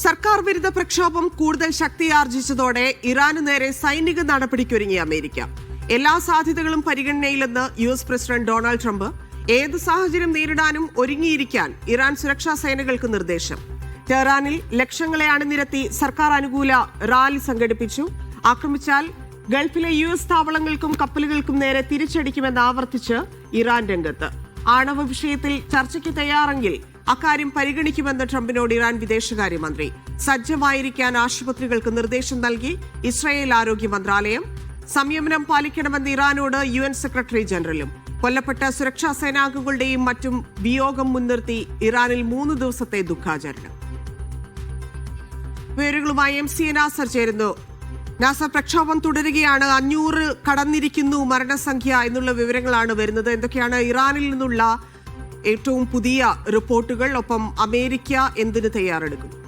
സർക്കാർ വിരുദ്ധ പ്രക്ഷോഭം കൂടുതൽ ശക്തിയാർജിച്ചതോടെ ഇറാന് നേരെ സൈനിക നടപടിക്കൊരുങ്ങി അമേരിക്ക. എല്ലാ സാധ്യതകളും പരിഗണനയിലെന്ന് യുഎസ് പ്രസിഡന്റ് ഡൊണാൾഡ് ട്രംപ്. ഏത് സാഹചര്യം നേരിടാനും ഒരുങ്ങിയിരിക്കാൻ ഇറാൻ സുരക്ഷാ സേനകൾക്ക് നിർദ്ദേശം. ടെഹ്റാനിൽ ലക്ഷങ്ങളെ അണിനിരത്തി സർക്കാർ അനുകൂല റാലി സംഘടിപ്പിച്ചു. ആക്രമിച്ചാൽ ഗൾഫിലെ യുഎസ് താവളങ്ങൾക്കും കപ്പലുകൾക്കും നേരെ തിരിച്ചടിക്കുമെന്ന് ആവർത്തിച്ച് ഇറാൻ രംഗത്ത്. ആണവ വിഷയത്തിൽ ചർച്ചയ്ക്ക് തയ്യാറെങ്കിൽ അക്കാര്യം പരിഗണിക്കുമെന്ന് ട്രംപിനോട് ഇറാൻ വിദേശകാര്യമന്ത്രി. സജ്ജമായിരിക്കാൻ ആശുപത്രികൾക്ക് നിർദ്ദേശം നൽകി ഇസ്രായേൽ ആരോഗ്യ മന്ത്രാലയം. സംയമനം പാലിക്കണമെന്ന് ഇറാനോട് UN സെക്രട്ടറി ജനറലും. കൊല്ലപ്പെട്ട സുരക്ഷാ സേനാംഗങ്ങളുടെയും മറ്റും വിയോഗം മുൻനിർത്തി ഇറാനിൽ 3 ദിവസത്തെ ദുഃഖാചരണം. വിവരങ്ങളുമായി MC നാസർ ചേരുന്നു. നാസർ, പ്രക്ഷോഭം തുടരുകയാണ്. 500 കടന്നിരിക്കുന്നു മരണസംഖ്യ എന്നുള്ള വിവരങ്ങളാണ് വരുന്നത്. എന്തൊക്കെയാണ് ഇറാനിൽ നിന്നുള്ള ഏറ്റവും പുതിയ റിപ്പോർട്ടുകൾ? ഒപ്പം അമേരിക്ക എന്തിന് തയ്യാറെടുക്കുന്നു?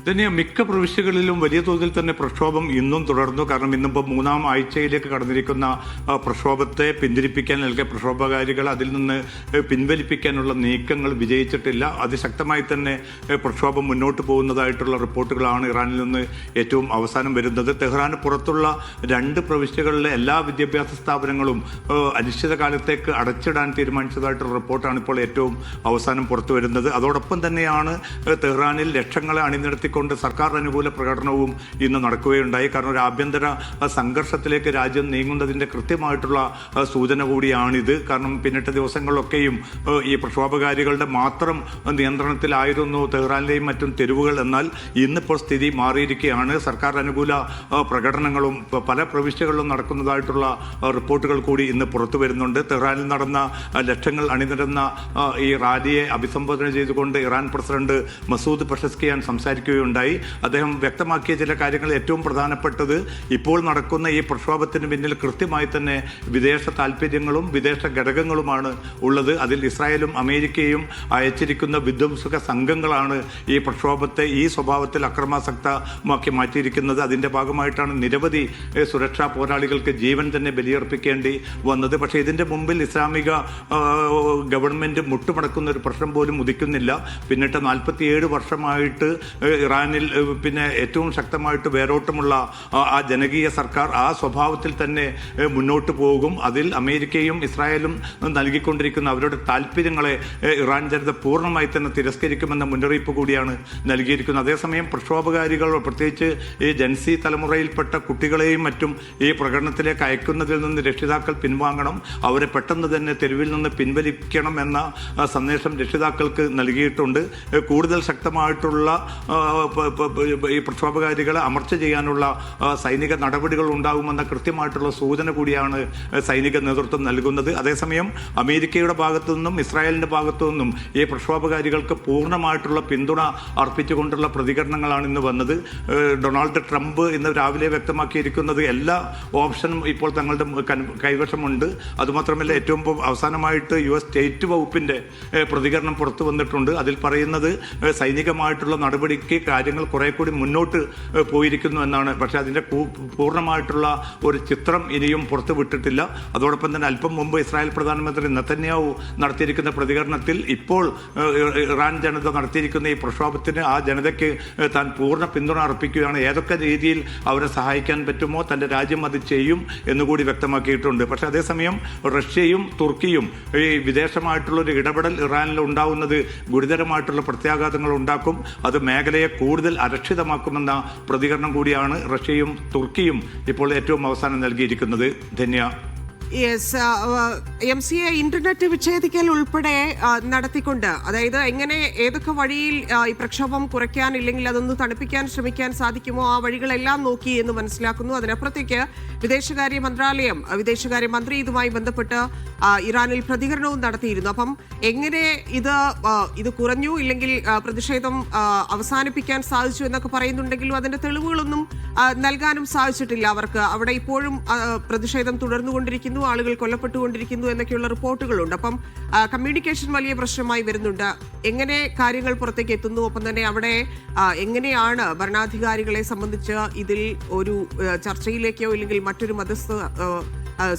തന്നെ മിക്ക പ്രവിശ്യകളിലും വലിയ തോതിൽ തന്നെ പ്രക്ഷോഭം ഇന്നും തുടർന്നു. കാരണം ഇന്നിപ്പോൾ 3ാം ആഴ്ചയിലേക്ക് കടന്നിരിക്കുന്ന പ്രക്ഷോഭത്തെ പിന്തിരിപ്പിക്കാൻ നൽകിയ പ്രക്ഷോഭകാരികൾ അതിൽ നിന്ന് പിൻവലിപ്പിക്കാനുള്ള നീക്കങ്ങൾ വിജയിച്ചിട്ടില്ല. അതിശക്തമായി തന്നെ പ്രക്ഷോഭം മുന്നോട്ട് പോകുന്നതായിട്ടുള്ള റിപ്പോർട്ടുകളാണ് ഇറാനിൽ നിന്ന് ഏറ്റവും അവസാനം വരുന്നത്. ടെഹ്റാന് പുറത്തുള്ള 2 പ്രവിശ്യകളിലെ എല്ലാ വിദ്യാഭ്യാസ സ്ഥാപനങ്ങളും അനിശ്ചിതകാലത്തേക്ക് അടച്ചിടാൻ തീരുമാനിച്ചതായിട്ടുള്ള റിപ്പോർട്ടാണ് ഇപ്പോൾ ഏറ്റവും അവസാനം പുറത്തു വരുന്നത്. അതോടൊപ്പം തന്നെയാണ് ടെഹ്റാനിൽ ലക്ഷങ്ങളെ അണിനിരത്തി കൊണ്ട് സർക്കാർ അനുകൂല പ്രകടനവും ഇന്ന് നടക്കുകയുണ്ടായി. കാരണം ഒരു ആഭ്യന്തര സംഘർഷത്തിലേക്ക് രാജ്യം നീങ്ങുന്നതിൻ്റെ കൃത്യമായിട്ടുള്ള സൂചന കൂടിയാണിത്. കാരണം പിന്നിട്ട ദിവസങ്ങളിലൊക്കെയും ഈ പ്രക്ഷോഭകാരികളുടെ മാത്രം നിയന്ത്രണത്തിലായിരുന്നു ടെഹ്റാനിലെയും മറ്റും തെരുവുകൾ. എന്നാൽ ഇന്നിപ്പോൾ സ്ഥിതി മാറിയിരിക്കുകയാണ്. സർക്കാർ അനുകൂല പ്രകടനങ്ങളും പല പ്രവിശ്യകളിലും നടക്കുന്നതായിട്ടുള്ള റിപ്പോർട്ടുകൾ കൂടി ഇന്ന് പുറത്തു വരുന്നുണ്ട്. ടെഹ്റാനിൽ നടന്ന ലക്ഷങ്ങൾ അണിനിരന്ന ഈ റാലിയെ അഭിസംബോധന ചെയ്തുകൊണ്ട് ഇറാൻ പ്രസിഡന്റ് മസൂദ് പെസഷ്കിയാൻ സംസാരിക്കുകയുണ്ടായി. അദ്ദേഹം വ്യക്തമാക്കിയ ചില കാര്യങ്ങൾ ഏറ്റവും പ്രധാനപ്പെട്ടത് ഇപ്പോൾ നടക്കുന്ന ഈ പ്രക്ഷോഭത്തിന് പിന്നിൽ കൃത്യമായി തന്നെ വിദേശ താല്പര്യങ്ങളും വിദേശ ഘടകങ്ങളുമാണ് ഉള്ളത്. അതിൽ ഇസ്രായേലും അമേരിക്കയും അയച്ചിരിക്കുന്ന വിധ്വംസക സംഘങ്ങളാണ് ഈ പ്രക്ഷോഭത്തെ ഈ സ്വഭാവത്തിൽ അക്രമാസക്തമാക്കി മാറ്റിയിരിക്കുന്നത്. അതിൻ്റെ ഭാഗമായിട്ടാണ് നിരവധി സുരക്ഷാ പോരാളികൾക്ക് ജീവൻ തന്നെ ബലിയർപ്പിക്കേണ്ടി വന്നത്. പക്ഷേ ഇതിൻ്റെ മുമ്പിൽ ഇസ്ലാമിക ഗവൺമെൻറ് മുട്ടുമടക്കുന്ന ഒരു പ്രശ്നം പോലും ഉദിക്കുന്നില്ല. പിന്നിട്ട് 47 വർഷമായിട്ട് ഇറാനിൽ പിന്നെ ഏറ്റവും ശക്തമായിട്ട് വേരോട്ടമുള്ള ആ ജനകീയ സർക്കാർ ആ സ്വഭാവത്തിൽ തന്നെ മുന്നോട്ട് പോകും. അതിൽ അമേരിക്കയും ഇസ്രായേലും നൽകിക്കൊണ്ടിരിക്കുന്ന അവരുടെ താല്പര്യങ്ങളെ ഇറാൻ ജനത പൂർണ്ണമായി തന്നെ തിരസ്കരിക്കുമെന്ന മുന്നറിയിപ്പ് കൂടിയാണ് നൽകിയിരിക്കുന്നത്. അതേസമയം പ്രക്ഷോഭകാരികൾ, പ്രത്യേകിച്ച് ഈ ജൻസി തലമുറയിൽപ്പെട്ട കുട്ടികളെയും മറ്റും ഈ പ്രകടനത്തിലേക്ക് അയക്കുന്നതിൽ നിന്ന് രക്ഷിതാക്കൾ പിൻവാങ്ങണം, അവരെ പെട്ടെന്ന് തന്നെ തെരുവിൽ നിന്ന് പിൻവലിക്കണം എന്ന സന്ദേശം രക്ഷിതാക്കൾക്ക് നൽകിയിട്ടുണ്ട്. കൂടുതൽ ശക്തമായിട്ടുള്ള ഈ പ്രക്ഷോഭകാരികളെ അമർച്ച ചെയ്യാനുള്ള സൈനിക നടപടികൾ ഉണ്ടാകുമെന്ന കൃത്യമായിട്ടുള്ള സൂചന കൂടിയാണ് സൈനിക നേതൃത്വം നൽകുന്നത്. അതേസമയം അമേരിക്കയുടെ ഭാഗത്തു നിന്നും ഇസ്രായേലിൻ്റെ ഭാഗത്തു നിന്നും ഈ പ്രക്ഷോഭകാരികൾക്ക് പൂർണ്ണമായിട്ടുള്ള പിന്തുണ അർപ്പിച്ചുകൊണ്ടുള്ള പ്രതികരണങ്ങളാണ് ഇന്ന് വന്നത്. ഡൊണാൾഡ് ട്രംപ് ഇന്ന് രാവിലെ വ്യക്തമാക്കിയിരിക്കുന്നത് എല്ലാ ഓപ്ഷനും ഇപ്പോൾ തങ്ങളുടെ കൈവശമുണ്ട്. അതുമാത്രമല്ല, ഏറ്റവും അവസാനമായിട്ട് US സ്റ്റേറ്റ് വകുപ്പിൻ്റെ പ്രതികരണം പുറത്തു വന്നിട്ടുണ്ട്. അതിൽ പറയുന്നത് സൈനികമായിട്ടുള്ള നടപടിക്ക് കാര്യങ്ങൾ കുറെ കൂടി മുന്നോട്ട് പോയിരിക്കുന്നു എന്നാണ്. പക്ഷേ അതിൻ്റെ പൂർണ്ണമായിട്ടുള്ള ഒരു ചിത്രം ഇനിയും പുറത്തു വിട്ടിട്ടില്ല. അതോടൊപ്പം തന്നെ അല്പം മുമ്പ് ഇസ്രായേൽ പ്രധാനമന്ത്രി നെതന്യാഹു നടത്തിയിരിക്കുന്ന പ്രതികരണത്തിൽ ഇപ്പോൾ ഇറാൻ ജനത നടത്തിയിരിക്കുന്ന ഈ പ്രക്ഷോഭത്തിന് ആ ജനതയ്ക്ക് താൻ പൂർണ്ണ പിന്തുണ അർപ്പിക്കുകയാണ്. ഏതൊക്കെ രീതിയിൽ അവരെ സഹായിക്കാൻ പറ്റുമോ തൻ്റെ രാജ്യം അത് ചെയ്യും എന്നുകൂടി വ്യക്തമാക്കിയിട്ടുണ്ട്. പക്ഷേ അതേസമയം റഷ്യയും തുർക്കിയും ഈ വിദേശമായിട്ടുള്ളൊരു ഇടപെടൽ ഇറാനിൽ ഉണ്ടാവുന്നത് ഗുരുതരമായിട്ടുള്ള പ്രത്യാഘാതങ്ങൾ ഉണ്ടാക്കും. അത് മേഖലയെ കൂടുതൽ അരക്ഷിതമാക്കുമെന്ന പ്രതികരണം കൂടിയാണ് റഷ്യയും തുർക്കിയും ഇപ്പോൾ ഏറ്റവും അവസാനം നൽകിയിരിക്കുന്നത്. ധന്യ. MCA ഇന്റർനെറ്റ് വിച്ഛേദിക്കൽ ഉൾപ്പെടെ നടത്തിക്കൊണ്ട്, അതായത് എങ്ങനെ ഏതൊക്കെ വഴിയിൽ ഈ പ്രക്ഷോഭം കുറയ്ക്കാൻ ഇല്ലെങ്കിൽ അതൊന്ന് തണുപ്പിക്കാൻ ശ്രമിക്കാൻ സാധിക്കുമോ ആ വഴികളെല്ലാം നോക്കി എന്ന് മനസ്സിലാക്കുന്നു. അതിനപ്പുറത്തേക്ക് വിദേശകാര്യമന്ത്രി ഇതുമായി ബന്ധപ്പെട്ട് ഇറാനിൽ പ്രതികരണവും നടത്തിയിരുന്നു. അപ്പം എങ്ങനെ ഇത് കുറഞ്ഞു ഇല്ലെങ്കിൽ പ്രതിഷേധം അവസാനിപ്പിക്കാൻ സാധിച്ചു എന്നൊക്കെ പറയുന്നുണ്ടെങ്കിലും അതിന്റെ തെളിവുകളൊന്നും നൽകാനും സാധിച്ചിട്ടില്ല അവർക്ക്. അവിടെ ഇപ്പോഴും പ്രതിഷേധം തുടർന്നുകൊണ്ടിരിക്കുന്നു, ആളുകൾ കൊല്ലപ്പെട്ടുകൊണ്ടിരിക്കുന്നു എന്നൊക്കെയുള്ള റിപ്പോർട്ടുകളുണ്ട്. അപ്പം കമ്മ്യൂണിക്കേഷൻ വലിയ പ്രശ്നമായി വരുന്നുണ്ട്. എങ്ങനെ കാര്യങ്ങൾ പുറത്തേക്ക് എത്തുന്നു, ഒപ്പം തന്നെ അവിടെ എങ്ങനെയാണ് ഭരണാധികാരികളെ സംബന്ധിച്ച് ഇതിൽ ഒരു ചർച്ചയിലേക്കോ ഇല്ലെങ്കിൽ മറ്റൊരു മധ്യസ്ഥ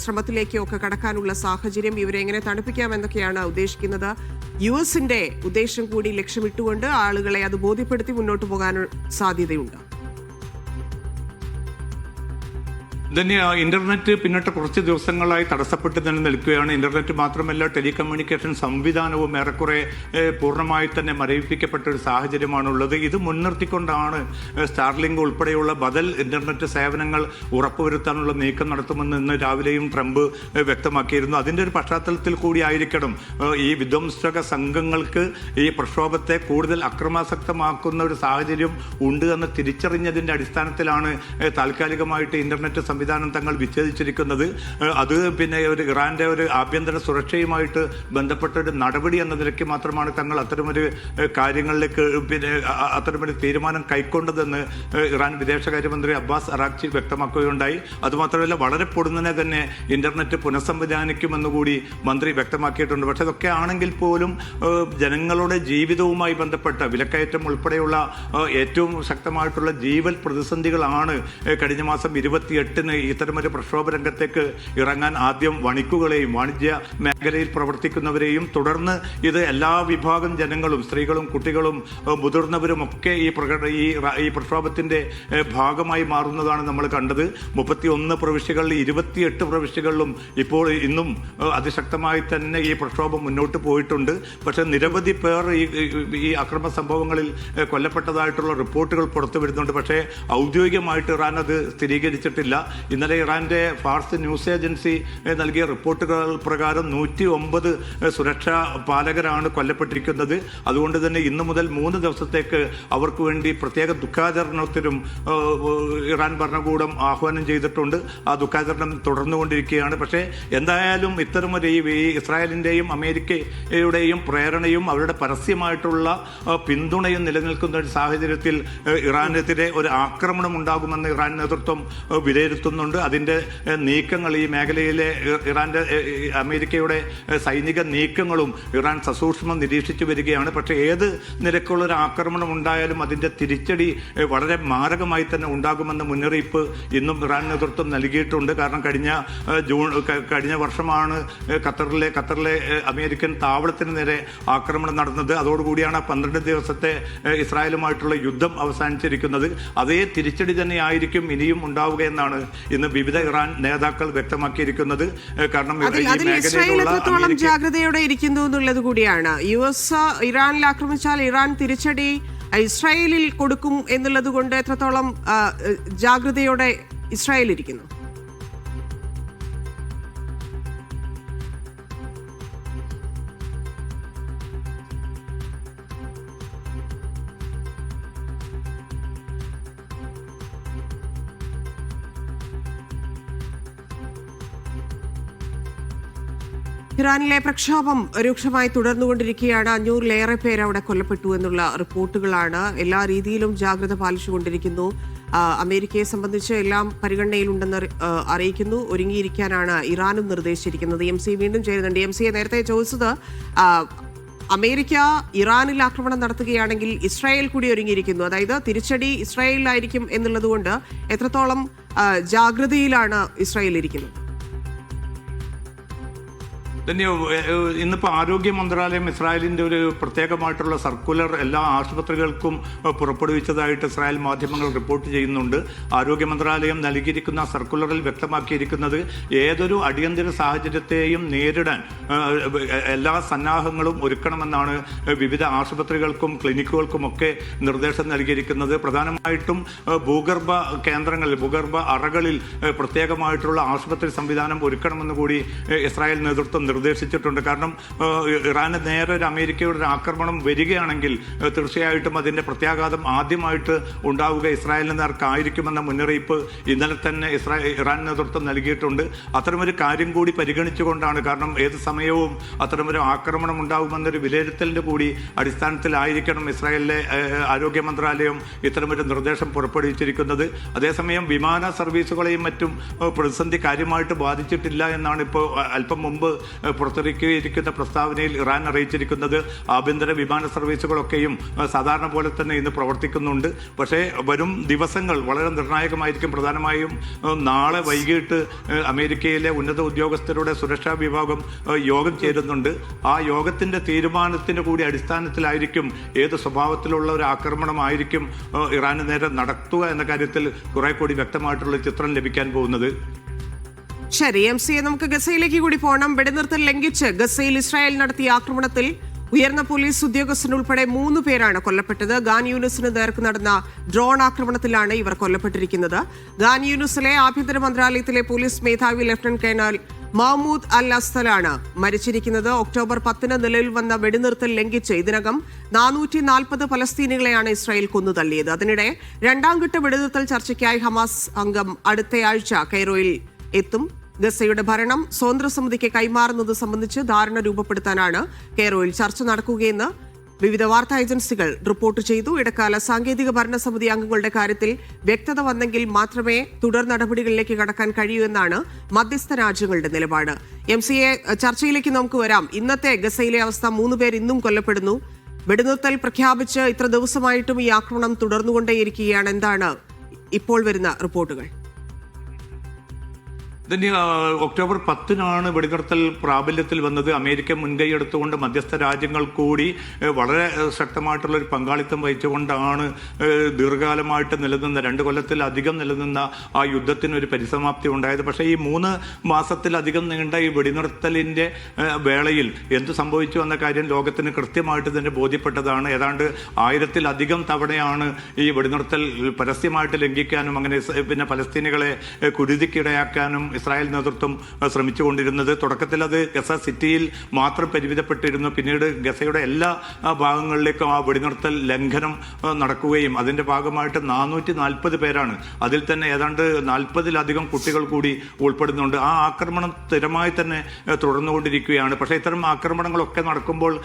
ശ്രമത്തിലേക്കോ ഒക്കെ കടക്കാനുള്ള സാഹചര്യം, ഇവരെ എങ്ങനെ തണുപ്പിക്കാം എന്നൊക്കെയാണ് ഉദ്ദേശിക്കുന്നത്. US-ന്റെ ഉദ്ദേശം കൂടി ലക്ഷ്യമിട്ടുകൊണ്ട് ആളുകളെ അത് ബോധ്യപ്പെടുത്തി മുന്നോട്ട് പോകാൻ സാധ്യതയുണ്ട്. തന്നെ ഇന്റർനെറ്റ് പിന്നിട്ട് കുറച്ച് ദിവസങ്ങളായി തടസ്സപ്പെട്ട് തന്നെ നിൽക്കുകയാണ്. ഇന്റർനെറ്റ് മാത്രമല്ല, ടെലികമ്മ്യൂണിക്കേഷൻ സംവിധാനവും ഏറെക്കുറെ പൂർണ്ണമായി തന്നെ മരവിപ്പിക്കപ്പെട്ട ഒരു സാഹചര്യമാണുള്ളത്. ഇത് മുൻനിർത്തിക്കൊണ്ടാണ് സ്റ്റാർലിങ്ക് ഉൾപ്പെടെയുള്ള ബദൽ ഇന്റർനെറ്റ് സേവനങ്ങൾ ഉറപ്പുവരുത്താനുള്ള നീക്കം നടത്തുമെന്ന് ഇന്ന് രാവിലെയും ട്രംപ് വ്യക്തമാക്കിയിരുന്നു. അതിൻ്റെ ഒരു പശ്ചാത്തലത്തിൽ കൂടി ആയിരിക്കണം ഈ വിധ്വംസക സംഘങ്ങൾക്ക് ഈ പ്രക്ഷോഭത്തെ കൂടുതൽ അക്രമാസക്തമാക്കുന്ന ഒരു സാഹചര്യം ഉണ്ട് എന്ന് തിരിച്ചറിഞ്ഞതിൻ്റെ അടിസ്ഥാനത്തിലാണ് താൽക്കാലികമായിട്ട് ഇന്റർനെറ്റ് സംവിധാനം തങ്ങൾ വിച്ഛേദിച്ചിരിക്കുന്നത്. അത് പിന്നെ ഒരു ഇറാന്റെ ഒരു ആഭ്യന്തര സുരക്ഷയുമായിട്ട് ബന്ധപ്പെട്ട ഒരു നടപടി എന്ന നിലയ്ക്ക് മാത്രമാണ് തങ്ങൾ അത്തരമൊരു കാര്യങ്ങളിലേക്ക് പിന്നെ അത്തരമൊരു തീരുമാനം കൈക്കൊണ്ടതെന്ന് ഇറാൻ വിദേശകാര്യമന്ത്രി അബ്ബാസ് അറാഖ്ചി വ്യക്തമാക്കുകയുണ്ടായി. അതുമാത്രമല്ല, വളരെ പൊടുന്നനെ തന്നെ ഇന്റർനെറ്റ് പുനഃസംവിധാനിക്കുമെന്നുകൂടി മന്ത്രി വ്യക്തമാക്കിയിട്ടുണ്ട്. പക്ഷെ അതൊക്കെ ആണെങ്കിൽ പോലും ജനങ്ങളുടെ ജീവിതവുമായി ബന്ധപ്പെട്ട വിലക്കയറ്റം ഉൾപ്പെടെയുള്ള ഏറ്റവും ശക്തമായിട്ടുള്ള ജീവൽ പ്രതിസന്ധികളാണ് കഴിഞ്ഞ മാസം 28 ഇത്തരമൊരു പ്രക്ഷോഭ രംഗത്തേക്ക് ഇറങ്ങാൻ ആദ്യം വണിക്കുകളെയും വാണിജ്യ മേഖലയിൽ പ്രവർത്തിക്കുന്നവരെയും തുടർന്ന് ഇത് എല്ലാ വിഭാഗം ജനങ്ങളും, സ്ത്രീകളും കുട്ടികളും മുതിർന്നവരും ഒക്കെ ഈ പ്രക്ഷോഭത്തിന്റെ ഭാഗമായി മാറുന്നതാണ് നമ്മൾ കണ്ടത്. 31 പ്രവിശ്യകളിൽ 28 പ്രവിശ്യകളിലും ഇപ്പോൾ ഇന്നും അതിശക്തമായി തന്നെ ഈ പ്രക്ഷോഭം മുന്നോട്ട് പോയിട്ടുണ്ട്. പക്ഷെ നിരവധി പേർ ഈ അക്രമ സംഭവങ്ങളിൽ കൊല്ലപ്പെട്ടതായിട്ടുള്ള റിപ്പോർട്ടുകൾ പുറത്തു വരുന്നുണ്ട്. പക്ഷേ ഔദ്യോഗികമായിട്ട് ഇറാൻ അത് സ്ഥിരീകരിച്ചിട്ടില്ല. ഇന്നലെ ഇറാന്റെ ഫാർസ് ന്യൂസ് ഏജൻസി നൽകിയ റിപ്പോർട്ടുകൾ പ്രകാരം 109 സുരക്ഷാ പാലകരാണ് കൊല്ലപ്പെട്ടിരിക്കുന്നത്. അതുകൊണ്ട് തന്നെ ഇന്നു മുതൽ 3 ദിവസത്തേക്ക് അവർക്ക് വേണ്ടി പ്രത്യേക ദുഃഖാചരണത്തിനും ഇറാൻ ഭരണകൂടം ആഹ്വാനം ചെയ്തിട്ടുണ്ട്. ആ ദുഃഖാചരണം തുടർന്നുകൊണ്ടിരിക്കുകയാണ്. പക്ഷേ എന്തായാലും ഇത്തരമൊരു ഈ ഇസ്രായേലിന്റെയും അമേരിക്കയുടെയും പ്രേരണയും അവരുടെ പരസ്യമായിട്ടുള്ള പിന്തുണയും നിലനിൽക്കുന്ന ഒരു സാഹചര്യത്തിൽ ഇറാനെതിരെ ഒരു ആക്രമണം ഉണ്ടാകുമെന്ന് ഇറാൻ നേതൃത്വം വിലയിരുത്തുന്നുണ്ട്. അതിൻ്റെ നീക്കങ്ങൾ ഈ മേഖലയിലെ അമേരിക്കയുടെ സൈനിക നീക്കങ്ങളും ഇറാൻ സസൂക്ഷ്മം നിരീക്ഷിച്ചു വരികയാണ്. പക്ഷേ ഏത് നിരക്കുള്ളൊരു ആക്രമണം ഉണ്ടായാലും അതിൻ്റെ തിരിച്ചടി വളരെ മാരകമായി തന്നെ ഉണ്ടാകുമെന്ന മുന്നറിയിപ്പ് ഇന്നും ഇറാൻ നേതൃത്വം നൽകിയിട്ടുണ്ട്. കാരണം കഴിഞ്ഞ വർഷമാണ് ഖത്തറിലെ അമേരിക്കൻ താവളത്തിന് നേരെ ആക്രമണം നടന്നത്. അതോടുകൂടിയാണ് 12 ദിവസത്തെ ഇസ്രായേലുമായിട്ടുള്ള യുദ്ധം അവസാനിച്ചിരിക്കുന്നത്. അതേ തിരിച്ചടി തന്നെയായിരിക്കും ഇനിയും ഉണ്ടാവുക എന്നാണ് ഇന്ന് വിവിധ ഇറാൻ നേതാക്കൾ വ്യക്തമാക്കിയിരിക്കുന്നത്. കാരണം എത്രത്തോളം ജാഗ്രതയോടെ ഇരിക്കുന്നു എന്നുള്ളത് കൂടിയാണ്. US ഇറാനിൽ ആക്രമിച്ചാൽ ഇറാൻ തിരിച്ചടി ഇസ്രായേലിൽ കൊടുക്കും എന്നുള്ളത് കൊണ്ട് എത്രത്തോളം ജാഗ്രതയോടെ ഇസ്രായേൽ ഇരിക്കുന്നു? ഇറാനിലെ പ്രക്ഷോഭം രൂക്ഷമായി തുടർന്നുകൊണ്ടിരിക്കുകയാണ്. 500-ലേറെ പേര് അവിടെ കൊല്ലപ്പെട്ടു എന്നുള്ള റിപ്പോർട്ടുകളാണ്. എല്ലാ രീതിയിലും ജാഗ്രത പാലിച്ചുകൊണ്ടിരിക്കുന്നു. അമേരിക്കയെ സംബന്ധിച്ച് എല്ലാം പരിഗണനയിലുണ്ടെന്ന് അറിയിക്കുന്നു. ഒരുങ്ങിയിരിക്കാനാണ് ഇറാനും നിർദ്ദേശിച്ചിരിക്കുന്നത്. MC വീണ്ടും ചേരുന്നുണ്ട്. MCയെ നേരത്തെ ചോദിച്ചത്, അമേരിക്ക ഇറാനിൽ ആക്രമണം നടത്തുകയാണെങ്കിൽ ഇസ്രായേൽ കൂടി ഒരുങ്ങിയിരിക്കുന്നു, അതായത് തിരിച്ചടി ഇസ്രായേലിലായിരിക്കും എന്നുള്ളതുകൊണ്ട് എത്രത്തോളം ജാഗ്രതയിലാണ് ഇസ്രായേൽ ഇരിക്കുന്നത്? തന്നെ ഇന്നിപ്പോൾ ആരോഗ്യ മന്ത്രാലയം ഇസ്രായേലിൻ്റെ ഒരു പ്രത്യേകമായിട്ടുള്ള സർക്കുലർ എല്ലാ ആശുപത്രികൾക്കും പുറപ്പെടുവിച്ചതായിട്ട് ഇസ്രായേൽ മാധ്യമങ്ങൾ റിപ്പോർട്ട് ചെയ്യുന്നുണ്ട്. ആരോഗ്യ മന്ത്രാലയം നൽകിയിരിക്കുന്ന സർക്കുലറിൽ വ്യക്തമാക്കിയിരിക്കുന്നത് ഏതൊരു അടിയന്തര സാഹചര്യത്തെയും നേരിടാൻ എല്ലാ സന്നാഹങ്ങളും ഒരുക്കണമെന്നാണ് വിവിധ ആശുപത്രികൾക്കും ക്ലിനിക്കുകൾക്കുമൊക്കെ നിർദ്ദേശം നൽകിയിരിക്കുന്നത്. പ്രധാനമായിട്ടും ഭൂഗർഭ കേന്ദ്രങ്ങളിൽ, ഭൂഗർഭ അറകളിൽ പ്രത്യേകമായിട്ടുള്ള ആശുപത്രി സംവിധാനം ഒരുക്കണമെന്ന് കൂടി ഇസ്രായേൽ നേതൃത്വം നിർദ്ദേശിച്ചിട്ടുണ്ട്. കാരണം ഇറാന് നേരെ ഒരു അമേരിക്കയുടെ ഒരു ആക്രമണം വരികയാണെങ്കിൽ തീർച്ചയായിട്ടും അതിൻ്റെ പ്രത്യാഘാതം ആദ്യമായിട്ട് ഉണ്ടാവുക ഇസ്രായേലിന് നേർക്കായിരിക്കുമെന്ന മുന്നറിയിപ്പ് ഇന്നലെ തന്നെ ഇറാൻ നേതൃത്വം നൽകിയിട്ടുണ്ട്. അത്തരമൊരു കാര്യം കൂടി പരിഗണിച്ചുകൊണ്ടാണ്, കാരണം ഏത് സമയവും അത്തരമൊരു ആക്രമണം ഉണ്ടാകുമെന്നൊരു വിലയിരുത്തലിൻ്റെ കൂടി അടിസ്ഥാനത്തിലായിരിക്കണം ഇസ്രായേലിലെ ആരോഗ്യ മന്ത്രാലയം ഇത്തരമൊരു നിർദ്ദേശം പുറപ്പെടുവിച്ചിരിക്കുന്നത്. അതേസമയം വിമാന സർവീസുകളെയും മറ്റും പ്രതിസന്ധി കാര്യമായിട്ട് ബാധിച്ചിട്ടില്ല എന്നാണ് ഇപ്പോൾ അല്പം മുമ്പ് പുറത്തിറക്കിയിരിക്കുന്ന പ്രസ്താവനയിൽ ഇറാൻ അറിയിച്ചിരിക്കുന്നത് ആഭ്യന്തര വിമാന സർവീസുകളൊക്കെയും സാധാരണ പോലെ തന്നെ ഇന്ന് പ്രവർത്തിക്കുന്നുണ്ട്. പക്ഷേ വരും ദിവസങ്ങൾ വളരെ നിർണായകമായിരിക്കും. പ്രധാനമായും നാളെ വൈകിട്ട് അമേരിക്കയിലെ ഉന്നത ഉദ്യോഗസ്ഥരുടെ സുരക്ഷാ വിഭാഗം യോഗം ചേരുന്നുണ്ട്. ആ യോഗത്തിന്റെ തീരുമാനത്തിന് കൂടി അടിസ്ഥാനത്തിലായിരിക്കും ഏത് സ്വഭാവത്തിലുള്ള ഒരു ആക്രമണമായിരിക്കും ഇറാന് നേരെ നടത്തുക എന്ന കാര്യത്തിൽ കുറെ കൂടി വ്യക്തമായിട്ടുള്ള ചിത്രം ലഭിക്കാൻ പോകുന്നത്. ശരി, MC, നമുക്ക് ഗസയിലേക്ക് കൂടി പോകണം. വെടിനിർത്തൽ ലംഘിച്ച് ഗസയിൽ ഇസ്രായേൽ നടത്തിയ ആക്രമണത്തിൽ ഉയർന്ന പോലീസ് ഉദ്യോഗസ്ഥനുൾപ്പെടെ 3 പേരാണ് കൊല്ലപ്പെട്ടത്. ഖാൻ യൂനിസിന് നേർക്ക് നടന്ന ഡ്രോൺ ആക്രമണത്തിലാണ് ഇവർ കൊല്ലപ്പെട്ടിരിക്കുന്നത്. ഖാൻ യൂനിസിലെ ആഭ്യന്തര മന്ത്രാലയത്തിലെ പോലീസ് മേധാവി ലഫ്റ്റനന്റ് കേണൽ മഹ്മൂദ് അൽ അസ്തലാണ് മരിച്ചിരിക്കുന്നത്. ഒക്ടോബർ 10 നിലവിൽ വന്ന വെടിനിർത്തൽ ലംഘിച്ച് ഇതിനകം 440 പലസ്തീനികളെയാണ് ഇസ്രായേൽ കൊന്നുതള്ളിയത്. അതിനിടെ രണ്ടാംഘട്ട വെടിനിർത്തൽ ചർച്ചയ്ക്കായി ഹമാസ് അംഗം അടുത്തയാഴ്ച കൈറോയിൽ എത്തും. ഗസയുടെ ഭരണം സ്വതന്ത്ര സമിതിക്ക് കൈമാറുന്നത് സംബന്ധിച്ച് ധാരണ രൂപപ്പെടുത്താനാണ് കെയ്റോയിൽ ചർച്ച നടക്കുകയെന്ന് വിവിധ വാർത്താ ഏജൻസികൾ റിപ്പോർട്ട് ചെയ്തു. ഇടക്കാല സാങ്കേതിക ഭരണസമിതി അംഗങ്ങളുടെ കാര്യത്തിൽ വ്യക്തത വന്നെങ്കിൽ മാത്രമേ തുടർ നടപടികളിലേക്ക് കടക്കാൻ കഴിയൂ എന്നാണ് മധ്യസ്ഥ രാജ്യങ്ങളുടെ നിലപാട്. MCA, ചർച്ചയിലേക്ക് നമുക്ക് വരാം. ഇന്നത്തെ ഗസയിലെ അവസ്ഥ, 3 പേർ ഇന്നും കൊല്ലപ്പെടുന്നു. വെടിനിർത്തൽ പ്രഖ്യാപിച്ച് ഇത്ര ദിവസമായിട്ടും ഈ ആക്രമണം തുടർന്നുകൊണ്ടേയിരിക്കുകയാണ്. എന്താണ് ഇപ്പോൾ വരുന്ന റിപ്പോർട്ടുകൾ? ഒക്ടോബർ 10 വെടിനിർത്തൽ പ്രാബല്യത്തിൽ വന്നത്. അമേരിക്ക മുൻകൈ എടുത്തുകൊണ്ട് മധ്യസ്ഥ രാജ്യങ്ങൾ കൂടി വളരെ ശക്തമായിട്ടുള്ള ഒരു പങ്കാളിത്തം വഹിച്ചുകൊണ്ടാണ് ദീർഘകാലമായിട്ട് നിലനിന്ന 2 കൊല്ലത്തിലധികം നിലനിന്ന ആ യുദ്ധത്തിന് ഒരു പരിസമാപ്തി ഉണ്ടായത്. പക്ഷേ ഈ 3 മാസത്തിലധികം നീണ്ട ഈ വെടിനിർത്തലിന്റെ വേളയിൽ എന്ത് സംഭവിച്ചു എന്ന കാര്യം ലോകത്തിന് കൃത്യമായിട്ട് തന്നെ ബോധ്യപ്പെട്ടതാണ്. ഏതാണ്ട് 1000-ലധികം തവണയാണ് ഈ വെടിനിർത്തൽ പരസ്യമായിട്ട് ലംഘിക്കാനും അങ്ങനെ പിന്നെ പലസ്തീനികളെ കുരുതിക്കിടയാക്കാനും ഇസ്രായേൽ നേതൃത്വം ശ്രമിച്ചുകൊണ്ടിരുന്നത്. തുടക്കത്തിൽ അത് ഗസ സിറ്റിയിൽ മാത്രം പരിമിതപ്പെട്ടിരുന്നു. പിന്നീട് ഗസയുടെ എല്ലാ ഭാഗങ്ങളിലേക്കും ആ വെടിനിർത്തൽ ലംഘനം നടക്കുകയും അതിന്റെ ഭാഗമായിട്ട് 440 പേരാണ്, അതിൽ തന്നെ ഏതാണ്ട് 40-ലധികം കുട്ടികൾ കൂടി ഉൾപ്പെടുന്നുണ്ട്. ആ ആക്രമണം സ്ഥിരമായി തന്നെ തുടർന്നുകൊണ്ടിരിക്കുകയാണ്. പക്ഷേ ഇത്തരം ആക്രമണങ്ങളൊക്കെ നടക്കുമ്പോൾ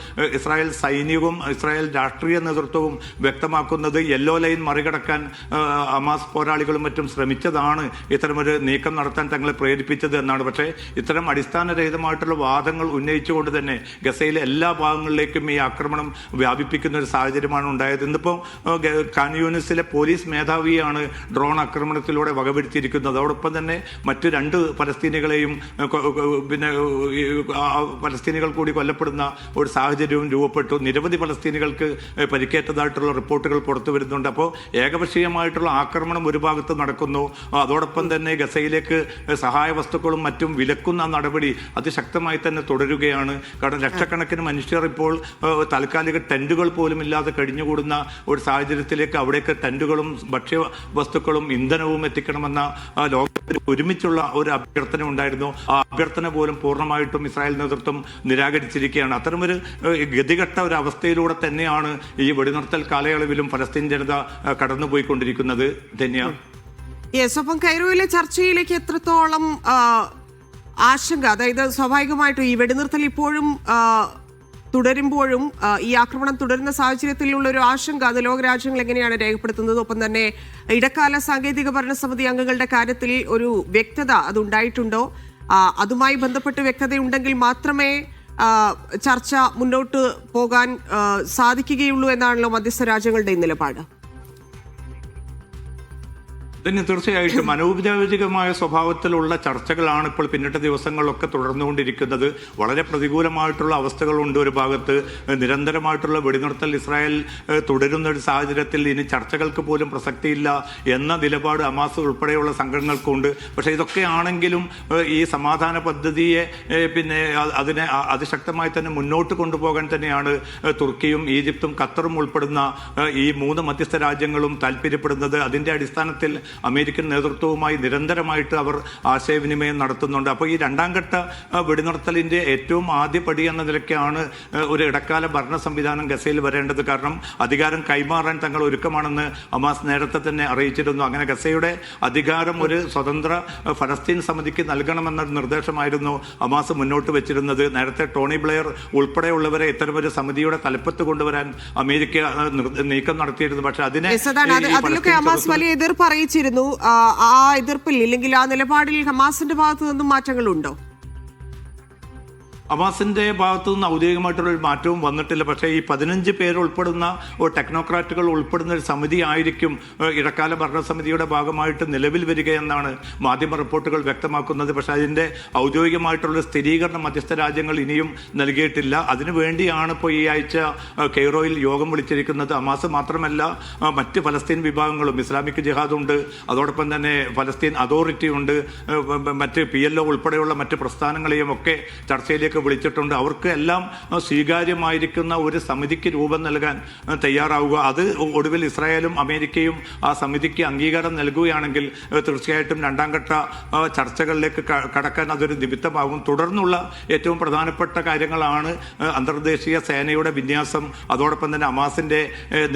ഇസ്രായേൽ സൈനികവും ഇസ്രായേൽ രാഷ്ട്രീയ നേതൃത്വവും വ്യക്തമാക്കുന്നത് യെല്ലോ ലൈൻ മറികടക്കാൻ ഹമാസ് പോരാളികളും മറ്റും ശ്രമിച്ചതാണ് ഇത്തരമൊരു നീക്കം നടത്താൻ തങ്ങളെ പ്രേരിപ്പിച്ചത് എന്നാണ്. പക്ഷേ ഇത്തരം അടിസ്ഥാനരഹിതമായിട്ടുള്ള വാദങ്ങൾ ഉന്നയിച്ചുകൊണ്ട് തന്നെ ഗസയിലെ എല്ലാ ഭാഗങ്ങളിലേക്കും ഈ ആക്രമണം വ്യാപിപ്പിക്കുന്ന ഒരു സാഹചര്യമാണ് ഉണ്ടായത്. ഇന്നിപ്പോൾ ഖാൻ യൂനിസിലെ പോലീസ് മേധാവിയാണ് ഡ്രോൺ ആക്രമണത്തിലൂടെ വകവരുത്തിയിരിക്കുന്നത്. അതോടൊപ്പം തന്നെ മറ്റു 2 പലസ്തീനികളെയും പിന്നെ പലസ്തീനികൾ കൂടി കൊല്ലപ്പെടുന്ന ഒരു സാഹചര്യവും രൂപപ്പെട്ടു. നിരവധി പലസ്തീനികൾക്ക് പരിക്കേറ്റതായിട്ടുള്ള റിപ്പോർട്ടുകൾ പുറത്തു വരുന്നുണ്ട്. അപ്പോൾ ഏകപക്ഷീയമായിട്ടുള്ള ആക്രമണം ഒരു ഭാഗത്ത് നടക്കുന്നു. അതോടൊപ്പം തന്നെ ഗസയിലേക്ക് സഹായ വസ്തുക്കളും മറ്റും വിലക്കുന്ന നടപടി അതിശക്തമായി തന്നെ തുടരുകയാണ്. കാരണം ലക്ഷക്കണക്കിന് മനുഷ്യർ ഇപ്പോൾ താൽക്കാലിക ടെന്റുകൾ പോലും ഇല്ലാതെ കഴിഞ്ഞുകൂടുന്ന ഒരു സാഹചര്യത്തിലേക്ക് അവിടേക്ക് ടെന്റുകളും ഭക്ഷ്യ വസ്തുക്കളും ഇന്ധനവും എത്തിക്കണമെന്ന ലോകത്തിന് ഒരുമിച്ചുള്ള ഒരു അഭ്യർത്ഥന ഉണ്ടായിരുന്നു. ആ അഭ്യർത്ഥന പോലും പൂർണ്ണമായിട്ടും ഇസ്രായേൽ നേതൃത്വം നിരാകരിച്ചിരിക്കുകയാണ്. അത്തരമൊരു ഗതികെട്ട ഒരു അവസ്ഥയിലൂടെ തന്നെയാണ് ഈ വെടിനിർത്തൽ കാലയളവിലും ഫലസ്തീൻ ജനത കടന്നുപോയിക്കൊണ്ടിരിക്കുന്നത്. ധന്യ. ഒപ്പം കൈറോയിലെ ചർച്ചയിലേക്ക് എത്രത്തോളം ആശങ്ക, അതായത് സ്വാഭാവികമായിട്ടും ഈ വെടിനിർത്തൽ ഇപ്പോഴും തുടരുമ്പോഴും ഈ ആക്രമണം തുടരുന്ന സാഹചര്യത്തിലുള്ള ഒരു ആശങ്ക അത് ലോകരാജ്യങ്ങൾ എങ്ങനെയാണ് രേഖപ്പെടുത്തുന്നത്? ഒപ്പം തന്നെ ഇടക്കാല സാങ്കേതിക ഭരണസമിതി അംഗങ്ങളുടെ കാര്യത്തിൽ ഒരു വ്യക്തത അതുണ്ടായിട്ടുണ്ടോ? അതുമായി ബന്ധപ്പെട്ട് വ്യക്തതയുണ്ടെങ്കിൽ മാത്രമേ ചർച്ച മുന്നോട്ട് പോകാൻ സാധിക്കുകയുള്ളൂ എന്നാണല്ലോ മധ്യസ്ഥ രാജ്യങ്ങളുടെ നിലപാട്. തന്നെ തീർച്ചയായിട്ടും അനൗപചാരികമായ സ്വഭാവത്തിലുള്ള ചർച്ചകളാണ് ഇപ്പോൾ പിന്നിട്ട ദിവസങ്ങളിലൊക്കെ തുടർന്നുകൊണ്ടിരിക്കുന്നത്. വളരെ പ്രതികൂലമായിട്ടുള്ള അവസ്ഥകളുണ്ട്. ഒരു ഭാഗത്ത് നിരന്തരമായിട്ടുള്ള വെടിനിർത്തൽ ഇസ്രായേൽ തുടരുന്ന ഒരു സാഹചര്യത്തിൽ ഇനി ചർച്ചകൾക്ക് പോലും പ്രസക്തിയില്ല എന്ന നിലപാട് ഹമാസ് ഉൾപ്പെടെയുള്ള സംഘടനകൾക്കുണ്ട്. പക്ഷേ ഇതൊക്കെ ആണെങ്കിലും ഈ സമാധാന പദ്ധതിയെ പിന്നെ അതിനെ അതിശക്തമായി തന്നെ മുന്നോട്ട് കൊണ്ടുപോകാൻ തന്നെയാണ് തുർക്കിയും ഈജിപ്തും ഖത്തറും ഉൾപ്പെടുന്ന ഈ 3 മധ്യസ്ഥ രാജ്യങ്ങളും താല്പര്യപ്പെടുന്നത്. അതിന്റെ അടിസ്ഥാനത്തിൽ അമേരിക്കൻ നേതൃത്വവുമായി നിരന്തരമായിട്ട് അവർ ആശയവിനിമയം നടത്തുന്നുണ്ട്. അപ്പോൾ ഈ രണ്ടാം ഘട്ട വെടിനിർത്തലിന്റെ ഏറ്റവും ആദ്യ പടി എന്ന നിലയ്ക്കാണ് ഒരു ഇടക്കാല ഭരണ സംവിധാനം ഗസയിൽ വരേണ്ടത്. കാരണം അധികാരം കൈമാറാൻ തങ്ങൾ ഒരുക്കമാണെന്ന് ഹമാസ് നേരത്തെ തന്നെ അറിയിച്ചിരുന്നു. അങ്ങനെ ഗസയുടെ അധികാരം ഒരു സ്വതന്ത്ര ഫലസ്തീൻ സമിതിക്ക് നൽകണമെന്ന നിർദ്ദേശമായിരുന്നു ഹമാസ് മുന്നോട്ട് വെച്ചിരുന്നത്. നേരത്തെ ടോണി ബ്ലെയർ ഉൾപ്പെടെയുള്ളവരെ ഇത്തരമൊരു സമിതിയുടെ തലപ്പത്ത് കൊണ്ടുവരാൻ അമേരിക്ക നീക്കം നടത്തിയിരുന്നു. പക്ഷെ അതിലൊക്കെ ഹമാസ് വലിയ എതിർപ്പ് അറിയിച്ചിരുന്നു. ആ എതിർപ്പിൽ ഇല്ലെങ്കിൽ ആ നിലപാടിൽ ഹമാസിന്റെ ഭാഗത്തു നിന്നും മാറ്റങ്ങളുണ്ടോ? ഹമാസിന്റെ ഭാഗത്തു നിന്ന് ഔദ്യോഗികമായിട്ടുള്ള ഒരു മാറ്റവും വന്നിട്ടില്ല. പക്ഷേ ഈ 15 പേര് ഉൾപ്പെടുന്ന ടെക്നോക്രാറ്റുകൾ ഉൾപ്പെടുന്ന ഒരു സമിതി ആയിരിക്കും ഇടക്കാല ഭരണസമിതിയുടെ ഭാഗമായിട്ട് നിലവിൽ വരികയെന്നാണ് മാധ്യമ റിപ്പോർട്ടുകൾ വ്യക്തമാക്കുന്നത്. പക്ഷേ അതിൻ്റെ ഔദ്യോഗികമായിട്ടുള്ള സ്ഥിരീകരണം മധ്യസ്ഥ രാജ്യങ്ങൾ ഇനിയും നൽകിയിട്ടില്ല. അതിനുവേണ്ടിയാണ് ഇപ്പോൾ ഈ ആഴ്ച കെയ്റോയിൽ യോഗം വിളിച്ചിരിക്കുന്നത്. ഹമാസ് മാത്രമല്ല, മറ്റ് ഫലസ്തീൻ വിഭാഗങ്ങളും, ഇസ്ലാമിക് ജിഹാദുണ്ട്, അതോടൊപ്പം തന്നെ ഫലസ്തീൻ അതോറിറ്റി ഉണ്ട്, മറ്റ് PLO ഉൾപ്പെടെയുള്ള മറ്റ് പ്രസ്ഥാനങ്ങളെയും ഒക്കെ ചർച്ചയിലേക്ക് വിളിച്ചിട്ടുണ്ട്. അവർക്ക് എല്ലാം സ്വീകാര്യമായിരിക്കുന്ന ഒരു സമിതിക്ക് രൂപം നൽകാൻ തയ്യാറാവുക. അത് ഒടുവിൽ ഇസ്രായേലും അമേരിക്കയും ആ സമിതിക്ക് അംഗീകാരം നൽകുകയാണെങ്കിൽ തീർച്ചയായിട്ടും രണ്ടാം ഘട്ട ചർച്ചകളിലേക്ക് കടക്കാൻ അതൊരു നിമിത്തമാകും. തുടർന്നുള്ള ഏറ്റവും പ്രധാനപ്പെട്ട കാര്യങ്ങളാണ് അന്തർദേശീയ സേനയുടെ വിന്യാസം, അതോടൊപ്പം തന്നെ ഹമാസിന്റെ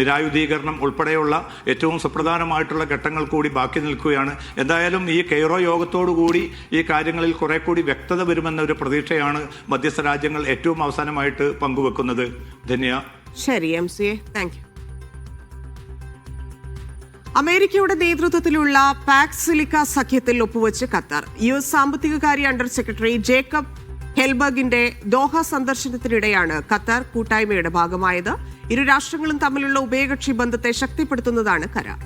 നിരായുധീകരണം ഉൾപ്പെടെയുള്ള ഏറ്റവും സുപ്രധാനമായിട്ടുള്ള ഘട്ടങ്ങൾ കൂടി ബാക്കി നിൽക്കുകയാണ്. എന്തായാലും ഈ കെയ്റോ യോഗത്തോടുകൂടി ഈ കാര്യങ്ങളിൽ കുറെ കൂടി വ്യക്തത വരുമെന്ന ഒരു പ്രതീക്ഷയാണ് മധ്യസ്ഥ രാജ്യങ്ങൾ ഏറ്റവും അവസാനമായിട്ട് പങ്കുവെക്കുന്നത്. ധന്യ. ശരി MC, താങ്ക് യു. അമേരിക്കയുടെ നേതൃത്വത്തിലുള്ള പാക് സിലിക്ക സഖ്യത്തിൽ ഒപ്പുവെച്ച് ഖത്തർ. US സാമ്പത്തിക കാര്യ അണ്ടർ സെക്രട്ടറി ജേക്കബ് ഹെൽബർഗിന്റെ ദോഹ സന്ദർശനത്തിനിടെയാണ് ഖത്തർ കൂട്ടായ്മയുടെ ഭാഗമായത്. ഇരു രാഷ്ട്രങ്ങളും തമ്മിലുള്ള ഉഭയകക്ഷി ബന്ധത്തെ ശക്തിപ്പെടുത്തുന്നതാണ് കരാർ.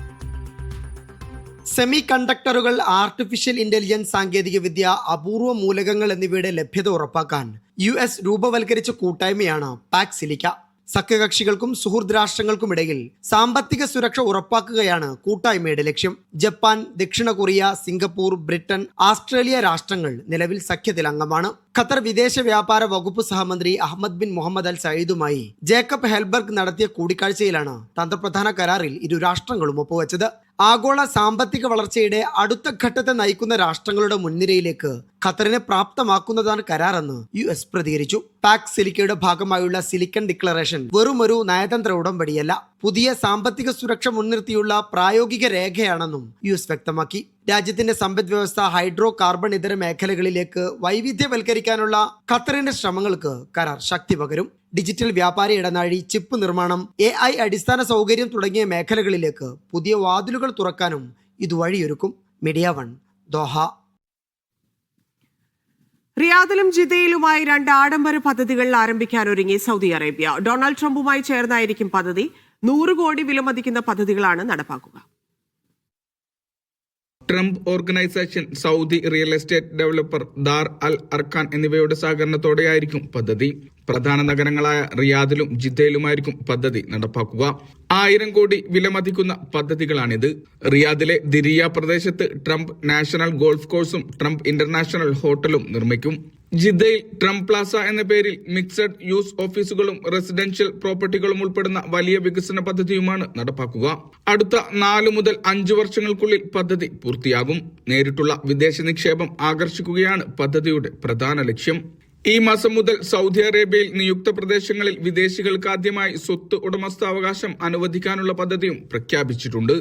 സെമി കണ്ടക്ടറുകൾ, ആർട്ടിഫിഷ്യൽ ഇന്റലിജൻസ് സാങ്കേതികവിദ്യ, അപൂർവ മൂലകങ്ങൾ എന്നിവയുടെ ലഭ്യത ഉറപ്പാക്കാൻ US രൂപവൽക്കരിച്ച കൂട്ടായ്മയാണ് പാക് സിലിക്ക. സഖ്യകക്ഷികൾക്കും സുഹൃദ് രാഷ്ട്രങ്ങൾക്കുമിടയിൽ സാമ്പത്തിക സുരക്ഷ ഉറപ്പാക്കുകയാണ് കൂട്ടായ്മയുടെ ലക്ഷ്യം. ജപ്പാൻ, ദക്ഷിണ കൊറിയ, സിംഗപ്പൂർ, ബ്രിട്ടൻ, ഓസ്ട്രേലിയ രാഷ്ട്രങ്ങൾ നിലവിൽ സഖ്യത്തിൽ അംഗമാണ്. ഖത്തർ വിദേശ വ്യാപാര വകുപ്പ് സഹമന്ത്രി അഹമ്മദ് ബിൻ മുഹമ്മദ് അൽ സയ്യിദുമായി ജേക്കബ് ഹെൽബർഗ് നടത്തിയ കൂടിക്കാഴ്ചയിലാണ് തന്ത്രപ്രധാന കരാറിൽ ഇരു രാഷ്ട്രങ്ങളും ഒപ്പുവെച്ചത്. ആഗോള സാമ്പത്തിക വളർച്ചയുടെ അടുത്ത ഘട്ടത്തെ നയിക്കുന്ന രാഷ്ട്രങ്ങളുടെ മുൻനിരയിലേക്ക് ഖത്തറിനെ പ്രാപ്തമാക്കുന്നതാണ് കരാറെന്ന് US പ്രതികരിച്ചു. പാക് സിലിക്കയുടെ ഭാഗമായുള്ള സിലിക്കൺ ഡിക്ലറേഷൻ വെറുമൊരു നയതന്ത്ര ഉടമ്പടിയല്ല, പുതിയ സാമ്പത്തിക സുരക്ഷ മുൻനിർത്തിയുള്ള പ്രായോഗിക രേഖയാണെന്നും US വ്യക്തമാക്കി. രാജ്യത്തിന്റെ സമ്പദ് വ്യവസ്ഥ ഹൈഡ്രോ കാർബൺ ഇതര മേഖലകളിലേക്ക് വൈവിധ്യവൽക്കരിക്കാനുള്ള ഖത്തറിന്റെ ശ്രമങ്ങൾക്ക് കരാർ ശക്തി പകരും. ഡിജിറ്റൽ വ്യാപാര ഇടനാഴി, ചിപ്പ് നിർമ്മാണം, AI അടിസ്ഥാന സൗകര്യം തുടങ്ങിയ മേഖലകളിലേക്ക് പുതിയ വാതിലുകൾ തുറക്കാനും ഇത് വഴിയൊരുക്കും. Media 1, Doha. റിയാദിലും ജിദ്ദയിലുമായി 2 ആഡംബര പദ്ധതികൾ ആരംഭിക്കാൻ ഒരുങ്ങി സൗദി അറേബ്യ. ഡൊണാൾഡ് ട്രംപുമായി ചേർന്നായിരിക്കും പദ്ധതി. 100 കോടി വിലമതിക്കുന്ന പദ്ധതികളാണ് നടപ്പാക്കുക. Trump organisation, Saudi real estate developer Dar Al Arkan എന്നിവയുടെ സഹകരണത്തോടെയായിരിക്കും പദ്ധതി. പ്രധാന നഗരങ്ങളായ റിയാദിലും ജിദ്ദയിലുമായിരിക്കും പദ്ധതി നടപ്പാക്കുക. 1000 കോടി വിലമതിക്കുന്ന പദ്ധതികളാണിത്. റിയാദിലെ ദിരിയ പ്രദേശത്ത് ട്രംപ് നാഷണൽ ഗോൾഫ് കോഴ്സും ട്രംപ് ഇന്റർനാഷണൽ ഹോട്ടലും നിർമ്മിക്കും. ജിദ്ദയിൽ ട്രംപ് പ്ലാസ എന്ന പേരിൽ മിക്സഡ് യൂസ് ഓഫീസുകളും റെസിഡൻഷ്യൽ പ്രോപ്പർട്ടികളും ഉൾപ്പെടുന്ന വലിയ വികസന പദ്ധതിയുമാണ് നടപ്പാക്കുക. അടുത്ത 4 മുതൽ 5 വർഷങ്ങൾക്കുള്ളിൽ പദ്ധതി പൂർത്തിയാകും. നേരിട്ടുള്ള വിദേശ നിക്ഷേപം ആകർഷിക്കുകയാണ് പദ്ധതിയുടെ പ്രധാന ലക്ഷ്യം. ഈ മാസം മുതൽ സൗദി അറേബ്യയിൽ നിയുക്ത പ്രദേശങ്ങളിൽ വിദേശികൾക്ക് ആദ്യമായി സ്വത്ത് ഉടമസ്ഥാവകാശം അനുവദിക്കാനുള്ള പദ്ധതിയും പ്രഖ്യാപിച്ചിട്ടുണ്ട്.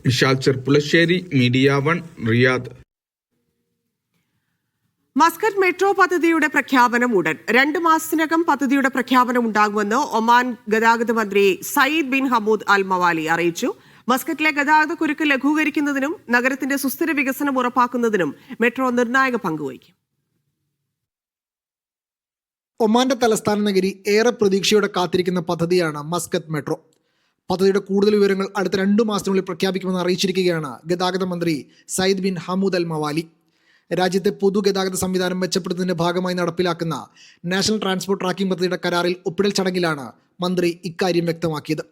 Vishal Cherpulassery, media 1, Riyadh. Muscat metro പദ്ധതിയുടെ പ്രഖ്യാപനം ഉടൻ. 2 മാസത്തിനകം പദ്ധതിയുടെ പ്രഖ്യാപനം ഉണ്ടാകുമെന്ന് ഒമാൻ ഗതാഗത മന്ത്രി സയ്യിദ് ബിൻ ഹമൂദ് അൽ മവാലി അറിയിച്ചു. മസ്കറ്റിലെ ഗതാഗത കുരുക്ക് ലഘൂകരിക്കുന്നതിനും നഗരത്തിന്റെ സുസ്ഥിര വികസനം ഉറപ്പാക്കുന്നതിനും മെട്രോ നിർണായക പങ്കുവഹിക്കും. ഒമാന്റെ തലസ്ഥാന നഗരി ഏറെ പ്രതീക്ഷയോടെ കാത്തിരിക്കുന്ന പദ്ധതിയാണ് മസ്കറ്റ് മെട്രോ. പദ്ധതിയുടെ കൂടുതൽ വിവരങ്ങൾ അടുത്ത 2 മാസത്തിനുള്ളിൽ പ്രഖ്യാപിക്കുമെന്ന് അറിയിച്ചിരിക്കുകയാണ് ഗതാഗത മന്ത്രി സയ്യിദ് ബിൻ ഹമൂദ് അൽ മവാലി. രാജ്യത്തെ പൊതുഗതാഗത സംവിധാനം മെച്ചപ്പെടുത്തുന്നതിന്റെ ഭാഗമായി നടപ്പിലാക്കുന്ന നാഷണൽ ട്രാൻസ്പോർട്ട് ട്രാക്കിംഗ് പദ്ധതിയുടെ കരാറിൽ ഒപ്പിടൽ ചടങ്ങിലാണ് മന്ത്രി ഇക്കാര്യം വ്യക്തമാക്കിയത്.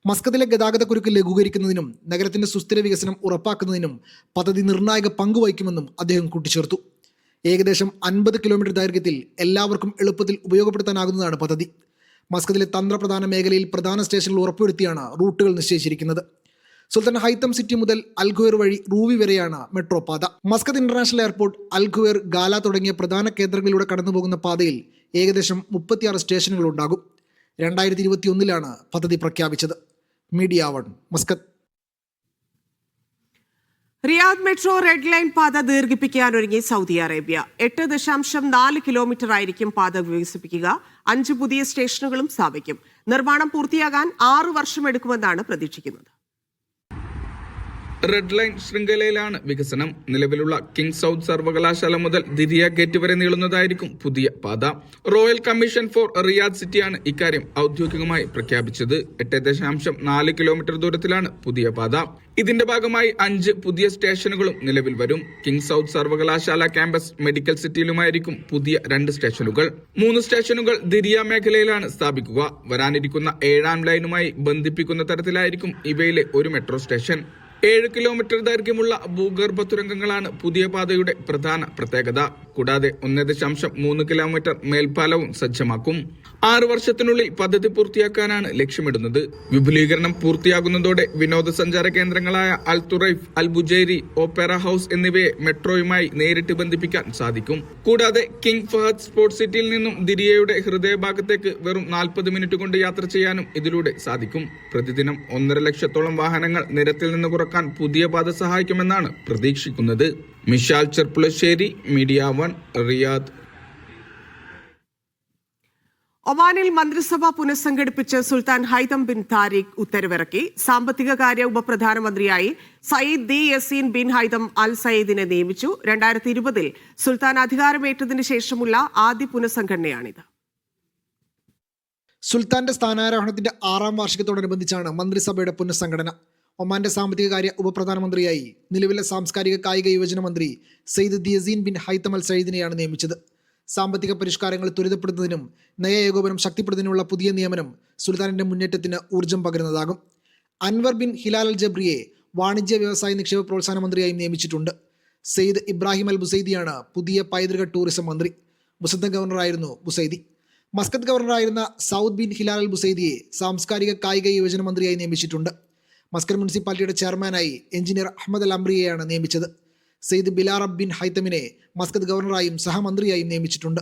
മസ്കത്തിലെ ഗതാഗത കുരുക്ക് ലഘൂകരിക്കുന്നതിനും നഗരത്തിന്റെ സുസ്ഥിര വികസനം ഉറപ്പാക്കുന്നതിനും പദ്ധതി നിർണായക പങ്കുവഹിക്കുമെന്നും അദ്ദേഹം കൂട്ടിച്ചേർത്തു. ഏകദേശം 50 കിലോമീറ്റർ ദൈർഘ്യത്തിൽ എല്ലാവർക്കും എളുപ്പത്തിൽ ഉപയോഗപ്പെടുത്താനാകുന്നതാണ് പദ്ധതി. മസ്കത്തിലെ തന്ത്രപ്രധാന മേഖലയിൽ പ്രധാന സ്റ്റേഷനുകൾ ഉറപ്പുവരുത്തിയാണ് റൂട്ടുകൾ നിശ്ചയിച്ചിരിക്കുന്നത്. സുൽത്താൻ ഹൈത്തം സിറ്റി മുതൽ അൽഖുവേർ വഴി റൂവി വരെയാണ് മെട്രോ പാത. മസ്കത്ത് ഇന്റർനാഷണൽ എയർപോർട്ട്, അൽഖുവേർ, ഗാല തുടങ്ങിയ പ്രധാന കേന്ദ്രങ്ങളിലൂടെ കടന്നുപോകുന്ന പാതയിൽ ഏകദേശം 36 സ്റ്റേഷനുകൾ ഉണ്ടാകും. 2021 പദ്ധതി പ്രഖ്യാപിച്ചത്. Media 1, Muscat. Riyadh metro red line പാത ദീർഘിപ്പിക്കാൻ ഒരുങ്ങി സൗദി അറേബ്യ. 8.4 കിലോമീറ്റർ ആയിരിക്കും പാത വികസിപ്പിക്കുക. 5 പുതിയ സ്റ്റേഷനുകളും സ്ഥാപിക്കും. നിർമ്മാണം പൂർത്തിയാകാൻ 6 വർഷം എടുക്കുമെന്നാണ് പ്രതീക്ഷിക്കുന്നത്. റെഡ് ലൈൻ ശൃംഖലയിലാണ് വികസനം. നിലവിലുള്ള കിങ് സൗത്ത് സർവകലാശാല മുതൽ ദിരിയ ഗേറ്റ് വരെ നീളുന്നതായിരിക്കും പുതിയ പാത. റോയൽ കമ്മീഷൻ ഫോർ റിയാദ് സിറ്റിയാണ് ഇക്കാര്യം ഔദ്യോഗികമായി പ്രഖ്യാപിച്ചത്. 8.4 കിലോമീറ്റർ ദൂരത്തിലാണ് പുതിയ പാത. ഇതിന്റെ ഭാഗമായി 5 പുതിയ സ്റ്റേഷനുകളും നിലവിൽ വരും. കിങ് സൗത്ത് സർവകലാശാല ക്യാമ്പസ് മെഡിക്കൽ സിറ്റിയിലുമായിരിക്കും പുതിയ 2 സ്റ്റേഷനുകൾ. 3 സ്റ്റേഷനുകൾ ദിരിയ മേഖലയിലാണ് സ്ഥാപിക്കുക. വരാനിരിക്കുന്ന 7ാം ലൈനുമായി ബന്ധിപ്പിക്കുന്ന തരത്തിലായിരിക്കും ഇവയിലെ ഒരു മെട്രോ സ്റ്റേഷൻ. 7 കിലോമീറ്റർ ദൈർഘ്യമുള്ള ഭൂഗർഭ തുരങ്കങ്ങളാണ് പുതിയ പാതയുടെ പ്രധാന പ്രത്യേകത. കൂടാതെ 1.3 കിലോമീറ്റർ മേൽപ്പാലവും സജ്ജമാക്കും. 6 വർഷത്തിനുള്ളിൽ പദ്ധതി പൂർത്തിയാക്കാനാണ് ലക്ഷ്യമിടുന്നത്. വിപുലീകരണം പൂർത്തിയാകുന്നതോടെ വിനോദസഞ്ചാര കേന്ദ്രങ്ങളായ അൽ തുറൈഫ്, അൽ ബുജൈരി, ഓപ്പറ ഹൌസ് എന്നിവയെ മെട്രോയുമായി നേരിട്ട് ബന്ധിപ്പിക്കാൻ സാധിക്കും. കൂടാതെ കിങ് ഫഹദ് സ്പോർട്സ് സിറ്റിയിൽ നിന്നും ദിരിയയുടെ ഹൃദയഭാഗത്തേക്ക് വെറും 40 മിനിറ്റ് കൊണ്ട് യാത്ര ചെയ്യാനും ഇതിലൂടെ സാധിക്കും. പ്രതിദിനം 1.5 ലക്ഷത്തോളം വാഹനങ്ങൾ നിരത്തിൽ നിന്ന് കുറക്കാൻ പുതിയ പാത സഹായിക്കുമെന്നാണ് പ്രതീക്ഷിക്കുന്നത്. Mishal Cherpulassery, media 1, Riyadh. ഒമാനിൽ മന്ത്രിസഭ പുനഃസംഘടിപ്പിച്ച് സുൽത്താൻ ഹൈതം ബിൻ താരിഖ് ഉത്തരവിറക്കി. സാമ്പത്തിക കാര്യ ഉപപ്രധാനമന്ത്രിയായി Sayyid Theyazin bin Haitham Al സയ്യിദിനെ നിയമിച്ചു. 2020 സുൽത്താൻ അധികാരമേറ്റതിനു ശേഷമുള്ള ആദ്യ പുനഃസംഘടനയാണിത്. സുൽത്താന്റെ സ്ഥാനാരോഹണത്തിന്റെ 6ാം വാർഷികത്തോടനുബന്ധിച്ചാണ് മന്ത്രിസഭയുടെ പുനഃസംഘടന. ഒമാന്റെ സാമ്പത്തിക കാര്യ ഉപപ്രധാനമന്ത്രിയായി നിലവിലെ സാംസ്കാരിക കായിക യുവജന മന്ത്രി Sayyid Theyazin bin Haitham Al സയ്യിദിനെയാണ് നിയമിച്ചത്. സാമ്പത്തിക പരിഷ്കാരങ്ങൾ ത്വരിതപ്പെടുത്തുന്നതിനും നയ ഏകോപനം ശക്തിപ്പെടുത്തുന്നതിനുള്ള പുതിയ നിയമനം സുൽത്താനിന്റെ മുന്നേറ്റത്തിന് ഊർജ്ജം പകരുന്നതാകും. അൻവർ ബിൻ ഹിലാൽ അൽ ജബ്രിയെ വാണിജ്യ വ്യവസായ നിക്ഷേപ പ്രോത്സാഹന മന്ത്രിയായി നിയമിച്ചിട്ടുണ്ട്. സയ്യിദ് ഇബ്രാഹിം അൽ ബുസൈദിയാണ് പുതിയ പൈതൃക ടൂറിസം മന്ത്രി. മുസദ്ദ ഗവർണറായിരുന്നു ബുസൈദി. മസ്കത്ത് ഗവർണറായിരുന്ന സൗദ് ബിൻ ഹിലാൽ അൽ ബുസൈദിയെ സാംസ്കാരിക കായിക യുവജന മന്ത്രിയായി നിയമിച്ചിട്ടുണ്ട്. മസ്കറ്റ് മുനിസിപ്പാലിറ്റിയുടെ ചെയർമാനായി എഞ്ചിനീയർ അഹമ്മദ് അൽ അംറിയെയാണ് നിയമിച്ചത്. സയ്യിദ് ബിലാറബ് ബിൻ ഹൈതമിനെ മസ്കത്ത് ഗവർണറായും സഹമന്ത്രിയായും നിയമിച്ചിട്ടുണ്ട്.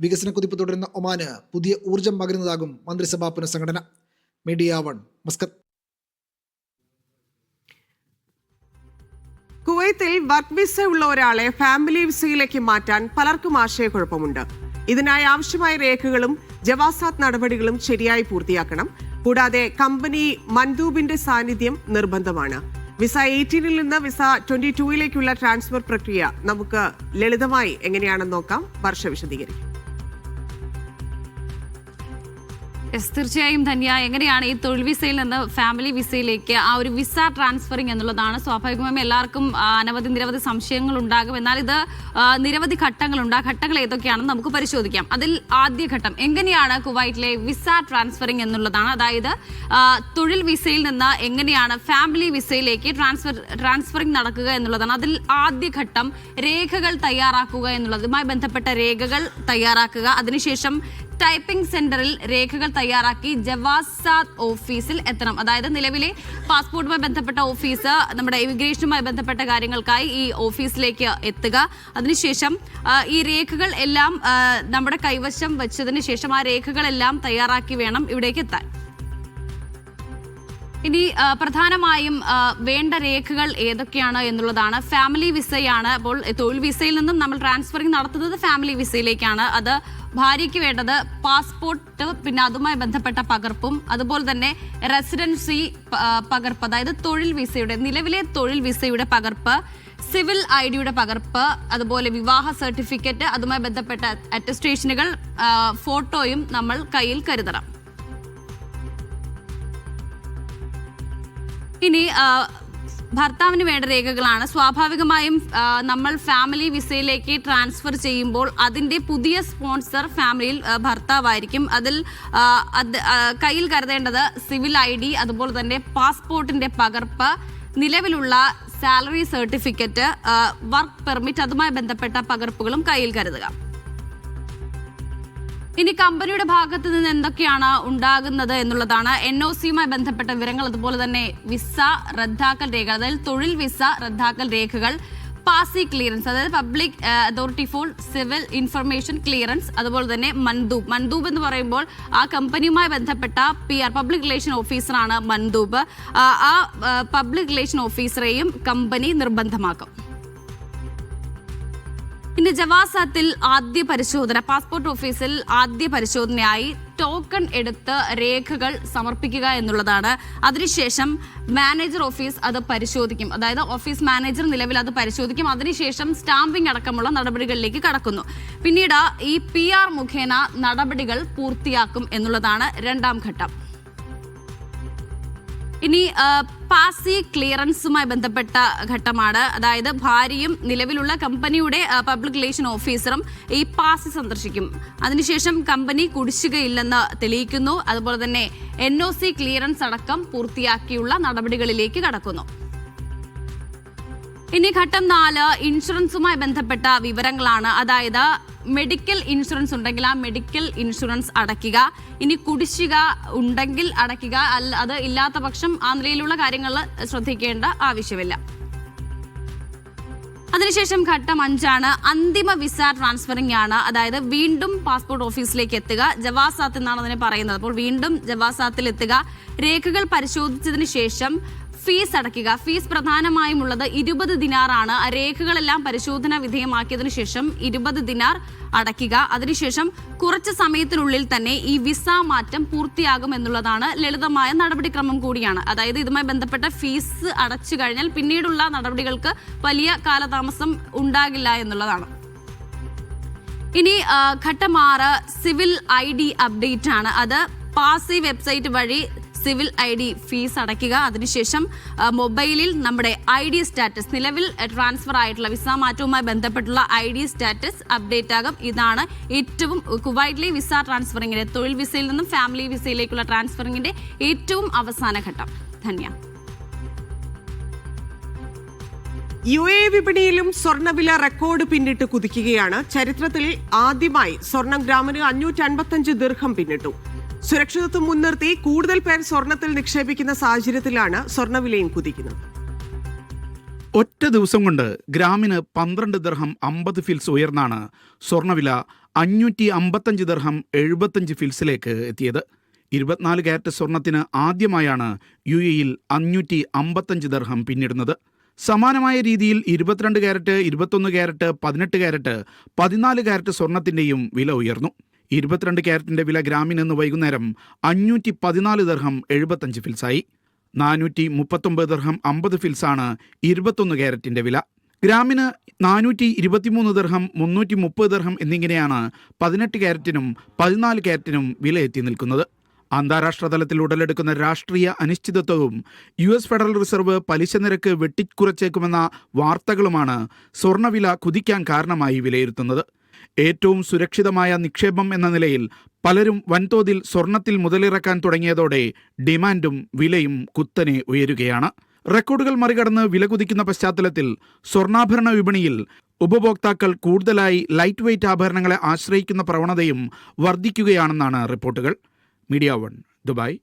വികസന കുതിപ്പ് തുടരുന്ന ഒമാന് പുതിയ ഊർജ്ജം പകരുന്നതാകും മന്ത്രിസഭാ പുനഃസംഘടന. Media 1, Muscat. കുവൈത്തിൽ വർക്ക് വിസ ഉള്ള ഒരാളെ ഫാമിലി വിസയിലേക്ക് മാറ്റാൻ പലർക്കും ആശയക്കുഴപ്പമുണ്ട്. ഇതിനായി ആവശ്യമായ രേഖകളും ജവാസാത്ത് നടപടികളും ശരിയായി പൂർത്തിയാക്കണം. കൂടാതെ കമ്പനി മൻദൂബിന്റെ സാന്നിധ്യം നിർബന്ധമാണ്. വിസ 18 നിന്ന് വിസ 22 ട്രാൻസ്ഫർ പ്രക്രിയ നമുക്ക് ലളിതമായി എങ്ങനെയാണെന്ന് നോക്കാം. വർഷ വിശദീകരിക്കും. തീർച്ചയായും ധന്യ, എങ്ങനെയാണ് ഈ തൊഴിൽ വിസയിൽ നിന്ന് ഫാമിലി വിസയിലേക്ക് ആ ഒരു വിസ ട്രാൻസ്ഫറിങ് എന്നുള്ളതാണ് സ്വാഭാവികമായും എല്ലാവർക്കും നിരവധി സംശയങ്ങൾ ഉണ്ടാകും. എന്നാൽ ഇത് നിരവധി ഘട്ടങ്ങളുണ്ട്. ആ ഘട്ടങ്ങൾ ഏതൊക്കെയാണെന്ന് നമുക്ക് പരിശോധിക്കാം. അതിൽ ആദ്യ ഘട്ടം എങ്ങനെയാണ് കുവൈറ്റിലെ വിസ ട്രാൻസ്ഫറിങ് എന്നുള്ളതാണ്. അതായത് തൊഴിൽ വിസയിൽ നിന്ന് എങ്ങനെയാണ് ഫാമിലി വിസയിലേക്ക് ട്രാൻസ്ഫറിങ് നടക്കുക എന്നുള്ളതാണ്. അതിൽ ആദ്യ ഘട്ടം രേഖകൾ തയ്യാറാക്കുക എന്നുള്ളതുമായി ബന്ധപ്പെട്ട രേഖകൾ തയ്യാറാക്കുക. അതിനുശേഷം ടൈപ്പിംഗ് സെന്ററിൽ രേഖകൾ തയ്യാറാക്കി ജവാസാത്ത് ഓഫീസിൽ എത്തണം. അതായത് നിലവിലെ പാസ്പോർട്ടുമായി ബന്ധപ്പെട്ട ഓഫീസ്, നമ്മുടെ ഇമിഗ്രേഷനുമായി ബന്ധപ്പെട്ട കാര്യങ്ങൾക്കായി ഈ ഓഫീസിലേക്ക് എത്തുക. അതിനുശേഷം ഈ രേഖകൾ എല്ലാം നമ്മുടെ കൈവശം വെച്ചതിന് ശേഷം ആ രേഖകളെല്ലാം തയ്യാറാക്കി വേണം ഇവിടേക്ക് എത്താൻ. ഇനി പ്രധാനമായും വേണ്ട രേഖകൾ ഏതൊക്കെയാണ് എന്നുള്ളതാണ്. ഫാമിലി വിസയാണ്. അപ്പോൾ തൊഴിൽ വിസയിൽ നിന്നും നമ്മൾ ട്രാൻസ്ഫറിങ് നടത്തുന്നത് ഫാമിലി വിസയിലേക്കാണ്. അത് ഭാര്യയ്ക്ക് വേണ്ടത് പാസ്പോർട്ട്, പിന്നെ അതുമായി ബന്ധപ്പെട്ട പകർപ്പും അതുപോലെ തന്നെ റെസിഡൻസി പകർപ്പ്, അതായത് തൊഴിൽ വിസയുടെ നിലവിലെ തൊഴിൽ വിസയുടെ പകർപ്പ്, സിവിൽ ഐഡിയുടെ പകർപ്പ്, അതുപോലെ വിവാഹ സർട്ടിഫിക്കറ്റ്, അതുമായി ബന്ധപ്പെട്ട അറ്റസ്റ്റേഷനുകൾ, ഫോട്ടോയും നമ്മൾ കയ്യിൽ കരുതണം. ഇനി ഭർത്താവിന് വേണ്ട രേഖകളാണ്. സ്വാഭാവികമായും നമ്മൾ ഫാമിലി വിസയിലേക്ക് ട്രാൻസ്ഫർ ചെയ്യുമ്പോൾ അതിൻ്റെ പുതിയ സ്പോൺസർ ഫാമിലിയിൽ ഭർത്താവായിരിക്കും. അതിൽ കയ്യിൽ കരുതേണ്ടത് സിവിൽ ID, അതുപോലെ തന്നെ പാസ്പോർട്ടിൻ്റെ പകർപ്പ്, നിലവിലുള്ള സാലറി സർട്ടിഫിക്കറ്റ്, വർക്ക് പെർമിറ്റ്, അതുമായി ബന്ധപ്പെട്ട പകർപ്പുകളും കയ്യിൽ കരുതുക. ഇനി കമ്പനിയുടെ ഭാഗത്ത് നിന്ന് എന്തൊക്കെയാണ് ഉണ്ടാകുന്നത് എന്നുള്ളതാണ്. NOCയുമായി ബന്ധപ്പെട്ട വിവരങ്ങൾ, അതുപോലെ തന്നെ വിസ റദ്ദാക്കൽ രേഖകൾ, അതായത് തൊഴിൽ വിസ റദ്ദാക്കൽ രേഖകൾ, പാസി ക്ലിയറൻസ്, അതായത് public authority four civil information clearance, അതുപോലെ തന്നെ മൻദൂബ് എന്ന് പറയുമ്പോൾ ആ കമ്പനിയുമായി ബന്ധപ്പെട്ട PR പബ്ലിക് റിലേഷൻ ഓഫീസറാണ് മൻദൂബ്. ആ പബ്ലിക് റിലേഷൻ ഓഫീസറെയും കമ്പനി നിർബന്ധമാക്കും. ഇനി ജവാസാത്തിൽ ആദ്യ പരിശോധന, പാസ്പോർട്ട് ഓഫീസിൽ ആദ്യ പരിശോധനയായി ടോക്കൺ എടുത്ത് രേഖകൾ സമർപ്പിക്കുക എന്നുള്ളതാണ്. അതിനുശേഷം മാനേജർ ഓഫീസ് അത് പരിശോധിക്കും. അതായത് ഓഫീസ് മാനേജർ നിലവിൽ അത് പരിശോധിക്കും. അതിനുശേഷം സ്റ്റാമ്പിംഗ് അടക്കമുള്ള നടപടികളിലേക്ക് കടക്കുന്നു. പിന്നീട് ഈ PR മുഖേന നടപടികൾ പൂർത്തിയാക്കും എന്നുള്ളതാണ് രണ്ടാം ഘട്ടം. ഇനി പാസി ക്ലിയറൻസുമായി ബന്ധപ്പെട്ട ഘട്ടമാണ്. അതായത് ഭാര്യയും നിലവിലുള്ള കമ്പനിയുടെ പബ്ലിക് റിലേഷൻ ഓഫീസറും ഈ പാസി സന്ദർശിക്കും. അതിനുശേഷം കമ്പനി കുടിശ്ശികയില്ലെന്ന് തെളിയിക്കുന്നു. അതുപോലെ തന്നെ NOC ക്ലിയറൻസ് അടക്കം പൂർത്തിയാക്കിയുള്ള നടപടികളിലേക്ക് കടക്കുന്നു. ഇനി ഘട്ടം 4 ഇൻഷുറൻസുമായി ബന്ധപ്പെട്ട വിവരങ്ങളാണ്. അതായത് മെഡിക്കൽ ഇൻഷുറൻസ് ഉണ്ടെങ്കിൽ ആ മെഡിക്കൽ ഇൻഷുറൻസ് അടയ്ക്കുക. ഇനി കുടിശ്ശിക ഉണ്ടെങ്കിൽ അടയ്ക്കുക. അത് ഇല്ലാത്ത പക്ഷം ആ നിലയിലുള്ള കാര്യങ്ങൾ ശ്രദ്ധിക്കേണ്ട ആവശ്യമില്ല. അതിനുശേഷം ഘട്ടം 5 അന്തിമ വിസ ട്രാൻസ്ഫറിംഗ് ആണ്. അതായത് വീണ്ടും പാസ്പോർട്ട് ഓഫീസിലേക്ക് എത്തുക. ജവാസാത്ത് എന്നാണ് അതിനെ പറയുന്നത്. അപ്പോൾ വീണ്ടും ജവാസാത്തിൽ എത്തുക, രേഖകൾ പരിശോധിച്ചതിന് ശേഷം ഫീസ് അടയ്ക്കുക. ഫീസ് പ്രധാനമായും ഉള്ളത് 20 ദിനാറാണ്. രേഖകളെല്ലാം പരിശോധന വിധേയമാക്കിയതിനു ശേഷം 20 ദിനാർ അടയ്ക്കുക. അതിനുശേഷം കുറച്ച് സമയത്തിനുള്ളിൽ തന്നെ ഈ വിസ മാറ്റം പൂർത്തിയാകും എന്നുള്ളതാണ് ലളിതമായ നടപടിക്രമം കൂടിയാണ്. അതായത് ഇതുമായി ബന്ധപ്പെട്ട ഫീസ് അടച്ചു കഴിഞ്ഞാൽ പിന്നീടുള്ള നടപടികൾക്ക് വലിയ കാലതാമസം ഉണ്ടാകില്ല എന്നുള്ളതാണ്. ഇനി ഘട്ടം 6 സിവിൽ ID അപ്ഡേറ്റ് ആണ്. അത് പാസി വെബ്സൈറ്റ് വഴി സിവിൽ ID ഫീസ് അടയ്ക്കുക. അതിനുശേഷം മൊബൈലിൽ നമ്മുടെ ID സ്റ്റാറ്റസ്, നിലവിൽ ട്രാൻസ്ഫർ ആയിട്ടുള്ള വിസ മാറ്റവുമായി ബന്ധപ്പെട്ടുള്ള ID സ്റ്റാറ്റസ് അപ്ഡേറ്റ് ആകും. ഇതാണ് ഏറ്റവും കുവൈറ്റിലെ വിസ ട്രാൻസ്ഫറിങ്ങിന്റെ, തൊഴിൽ വിസയിൽ നിന്നും ഫാമിലി വിസയിലേക്കുള്ള ട്രാൻസ്ഫറിങ്ങിന്റെ ഏറ്റവും അവസാന ഘട്ടം. ധന്യ. UAE വിപണിയിലും സ്വർണ്ണവില റെക്കോർഡ് പിന്നിട്ട് കുതിക്കുകയാണ്. ചരിത്രത്തിൽ ആദ്യമായി സ്വർണം ഗ്രാമിന് 555 ദിർഹം പിന്നിട്ടു. സുരക്ഷിതത്വം മുൻനിർത്തി കൂടുതൽ പേർ സ്വർണത്തിൽ നിക്ഷേപിക്കുന്ന സാഹചര്യത്തിലാണ് സ്വർണ്ണവിലയും കുതിക്കുന്നത്. ഒറ്റ ദിവസം കൊണ്ട് ഗ്രാമിന് 12 ദിർഹം 50 ഫിൽസ് ഉയർന്നാണ് സ്വർണ്ണവില 555 ദിർഹം 75 ഫിൽസിലേക്ക് എത്തിയത്. 24 കാരറ്റ് സ്വർണത്തിന് ആദ്യമായാണ് UAEയിൽ 555 ദിർഹം പിന്നിടുന്നത്. സമാനമായ രീതിയിൽ 22 കാരറ്റ്, 21 കാരറ്റ്, 18 കാരറ്റ്, 14 കാരറ്റ് സ്വർണത്തിൻ്റെയും വില ഉയർന്നു. 22 കാരറ്റിന്റെ വില ഗ്രാമിന് ഇന്ന് വൈകുന്നേരം 514 ദിർഹം 75 ഫിൽസായി. 439 ദിർഹം 50 ഫിൽസാണ് 21 കാരറ്റിന്റെ വില. ഗ്രാമിന് 423 ദിർഹം, 330 ദിർഹം എന്നിങ്ങനെയാണ് 18 കാരറ്റിനും 14 കാരറ്റിനും വില എത്തി നിൽക്കുന്നത്. അന്താരാഷ്ട്ര തലത്തിൽ ഉടലെടുക്കുന്ന രാഷ്ട്രീയ അനിശ്ചിതത്വവും US ഫെഡറൽ റിസർവ് പലിശ നിരക്ക് വെട്ടിക്കുറച്ചേക്കുമെന്ന വാർത്തകളുമാണ് സ്വർണ്ണവില കുതിക്കാൻ കാരണമായി വിലയിരുത്തുന്നത്. ഏറ്റവും സുരക്ഷിതമായ നിക്ഷേപം എന്ന നിലയിൽ പലരും വൻതോതിൽ സ്വർണത്തിൽ മുതലിറക്കാൻ തുടങ്ങിയതോടെ ഡിമാൻഡും വിലയും കുത്തനെ ഉയരുകയാണ്. റെക്കോർഡുകൾ മറികടന്ന് വില കുതിക്കുന്ന പശ്ചാത്തലത്തിൽ സ്വർണ്ണാഭരണ വിപണിയിൽ ഉപഭോക്താക്കൾ കൂടുതലായി ലൈറ്റ് വെയ്റ്റ് ആഭരണങ്ങളെ ആശ്രയിക്കുന്ന പ്രവണതയും വർദ്ധിക്കുകയാണെന്നാണ് റിപ്പോർട്ടുകൾ. Media 1 Dubai.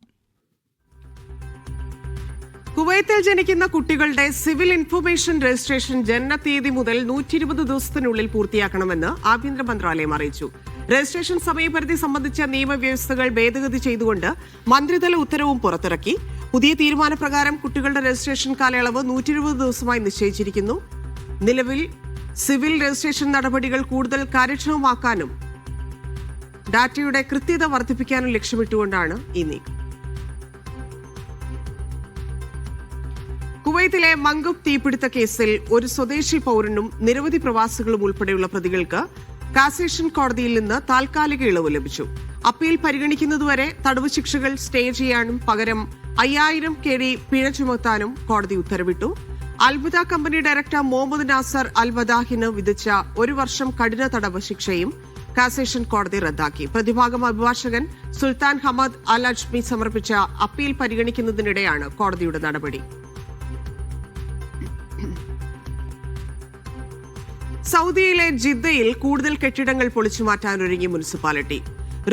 കുവൈത്തിൽ ജനിക്കുന്ന കുട്ടികളുടെ സിവിൽ ഇൻഫർമേഷൻ രജിസ്ട്രേഷൻ ജനനത്തീയതി മുതൽ 120 ദിവസത്തിനുള്ളിൽ പൂർത്തിയാക്കണമെന്ന് ആഭ്യന്തര മന്ത്രാലയം അറിയിച്ചു. രജിസ്ട്രേഷൻ സമയപരിധി സംബന്ധിച്ച നിയമവ്യവസ്ഥകൾ ഭേദഗതി ചെയ്തുകൊണ്ട് മന്ത്രിതല ഉത്തരവും പുറത്തിറക്കി. പുതിയ തീരുമാനപ്രകാരം കുട്ടികളുടെ രജിസ്ട്രേഷൻ കാലയളവ് 120 ദിവസമായി നിശ്ചയിച്ചിരിക്കുന്നു. നിലവിൽ സിവിൽ രജിസ്ട്രേഷൻ നടപടികൾ കൂടുതൽ കാര്യക്ഷമമാക്കാനും ഡാറ്റയുടെ കൃത്യത വർദ്ധിപ്പിക്കാനും ലക്ഷ്യമിട്ടുകൊണ്ടാണ് ഈ നീക്കം. കുവൈത്തിലെ മംഗുഫ് തീപിടുത്ത കേസിൽ ഒരു സ്വദേശി പൗരനും നിരവധി പ്രവാസികളും ഉൾപ്പെടെയുള്ള പ്രതികൾക്ക് കാസേഷൻ കോടതിയിൽ നിന്ന് താൽക്കാലിക ഇളവ് ലഭിച്ചു. അപ്പീൽ പരിഗണിക്കുന്നതുവരെ തടവ് ശിക്ഷകൾ സ്റ്റേ ചെയ്യാനും പകരം 5000 KD പിഴ ചുമത്താനും കോടതി ഉത്തരവിട്ടു. അൽബദ കമ്പനി ഡയറക്ടർ മുഹമ്മദ് നാസർ അൽബദാഹിന് വിധിച്ച 1 വർഷം കഠിന തടവ് ശിക്ഷയും കാസേഷൻ കോടതി റദ്ദാക്കി. പ്രതിഭാഗം അഭിഭാഷകൻ സുൽത്താൻ ഹമദ് അൽ അജ്മി സമർപ്പിച്ച അപ്പീൽ പരിഗണിക്കുന്നതിനിടെയാണ് കോടതിയുടെ നടപടി. സൗദിയിലെ ജിദ്ദയിൽ കൂടുതൽ കെട്ടിടങ്ങൾ പൊളിച്ചുമാറ്റാനൊരുങ്ങി മുനിസിപ്പാലിറ്റി.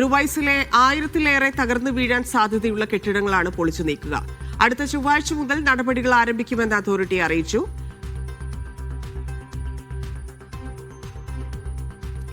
റുവൈസിലെ 1000-ലേറെ തകർന്നു വീഴാൻ സാധ്യതയുള്ള കെട്ടിടങ്ങളാണ് പൊളിച്ചു നീക്കുക. അടുത്ത ചൊവ്വാഴ്ച മുതൽ നടപടികൾ ആരംഭിക്കുമെന്ന് അതോറിറ്റി അറിയിച്ചു.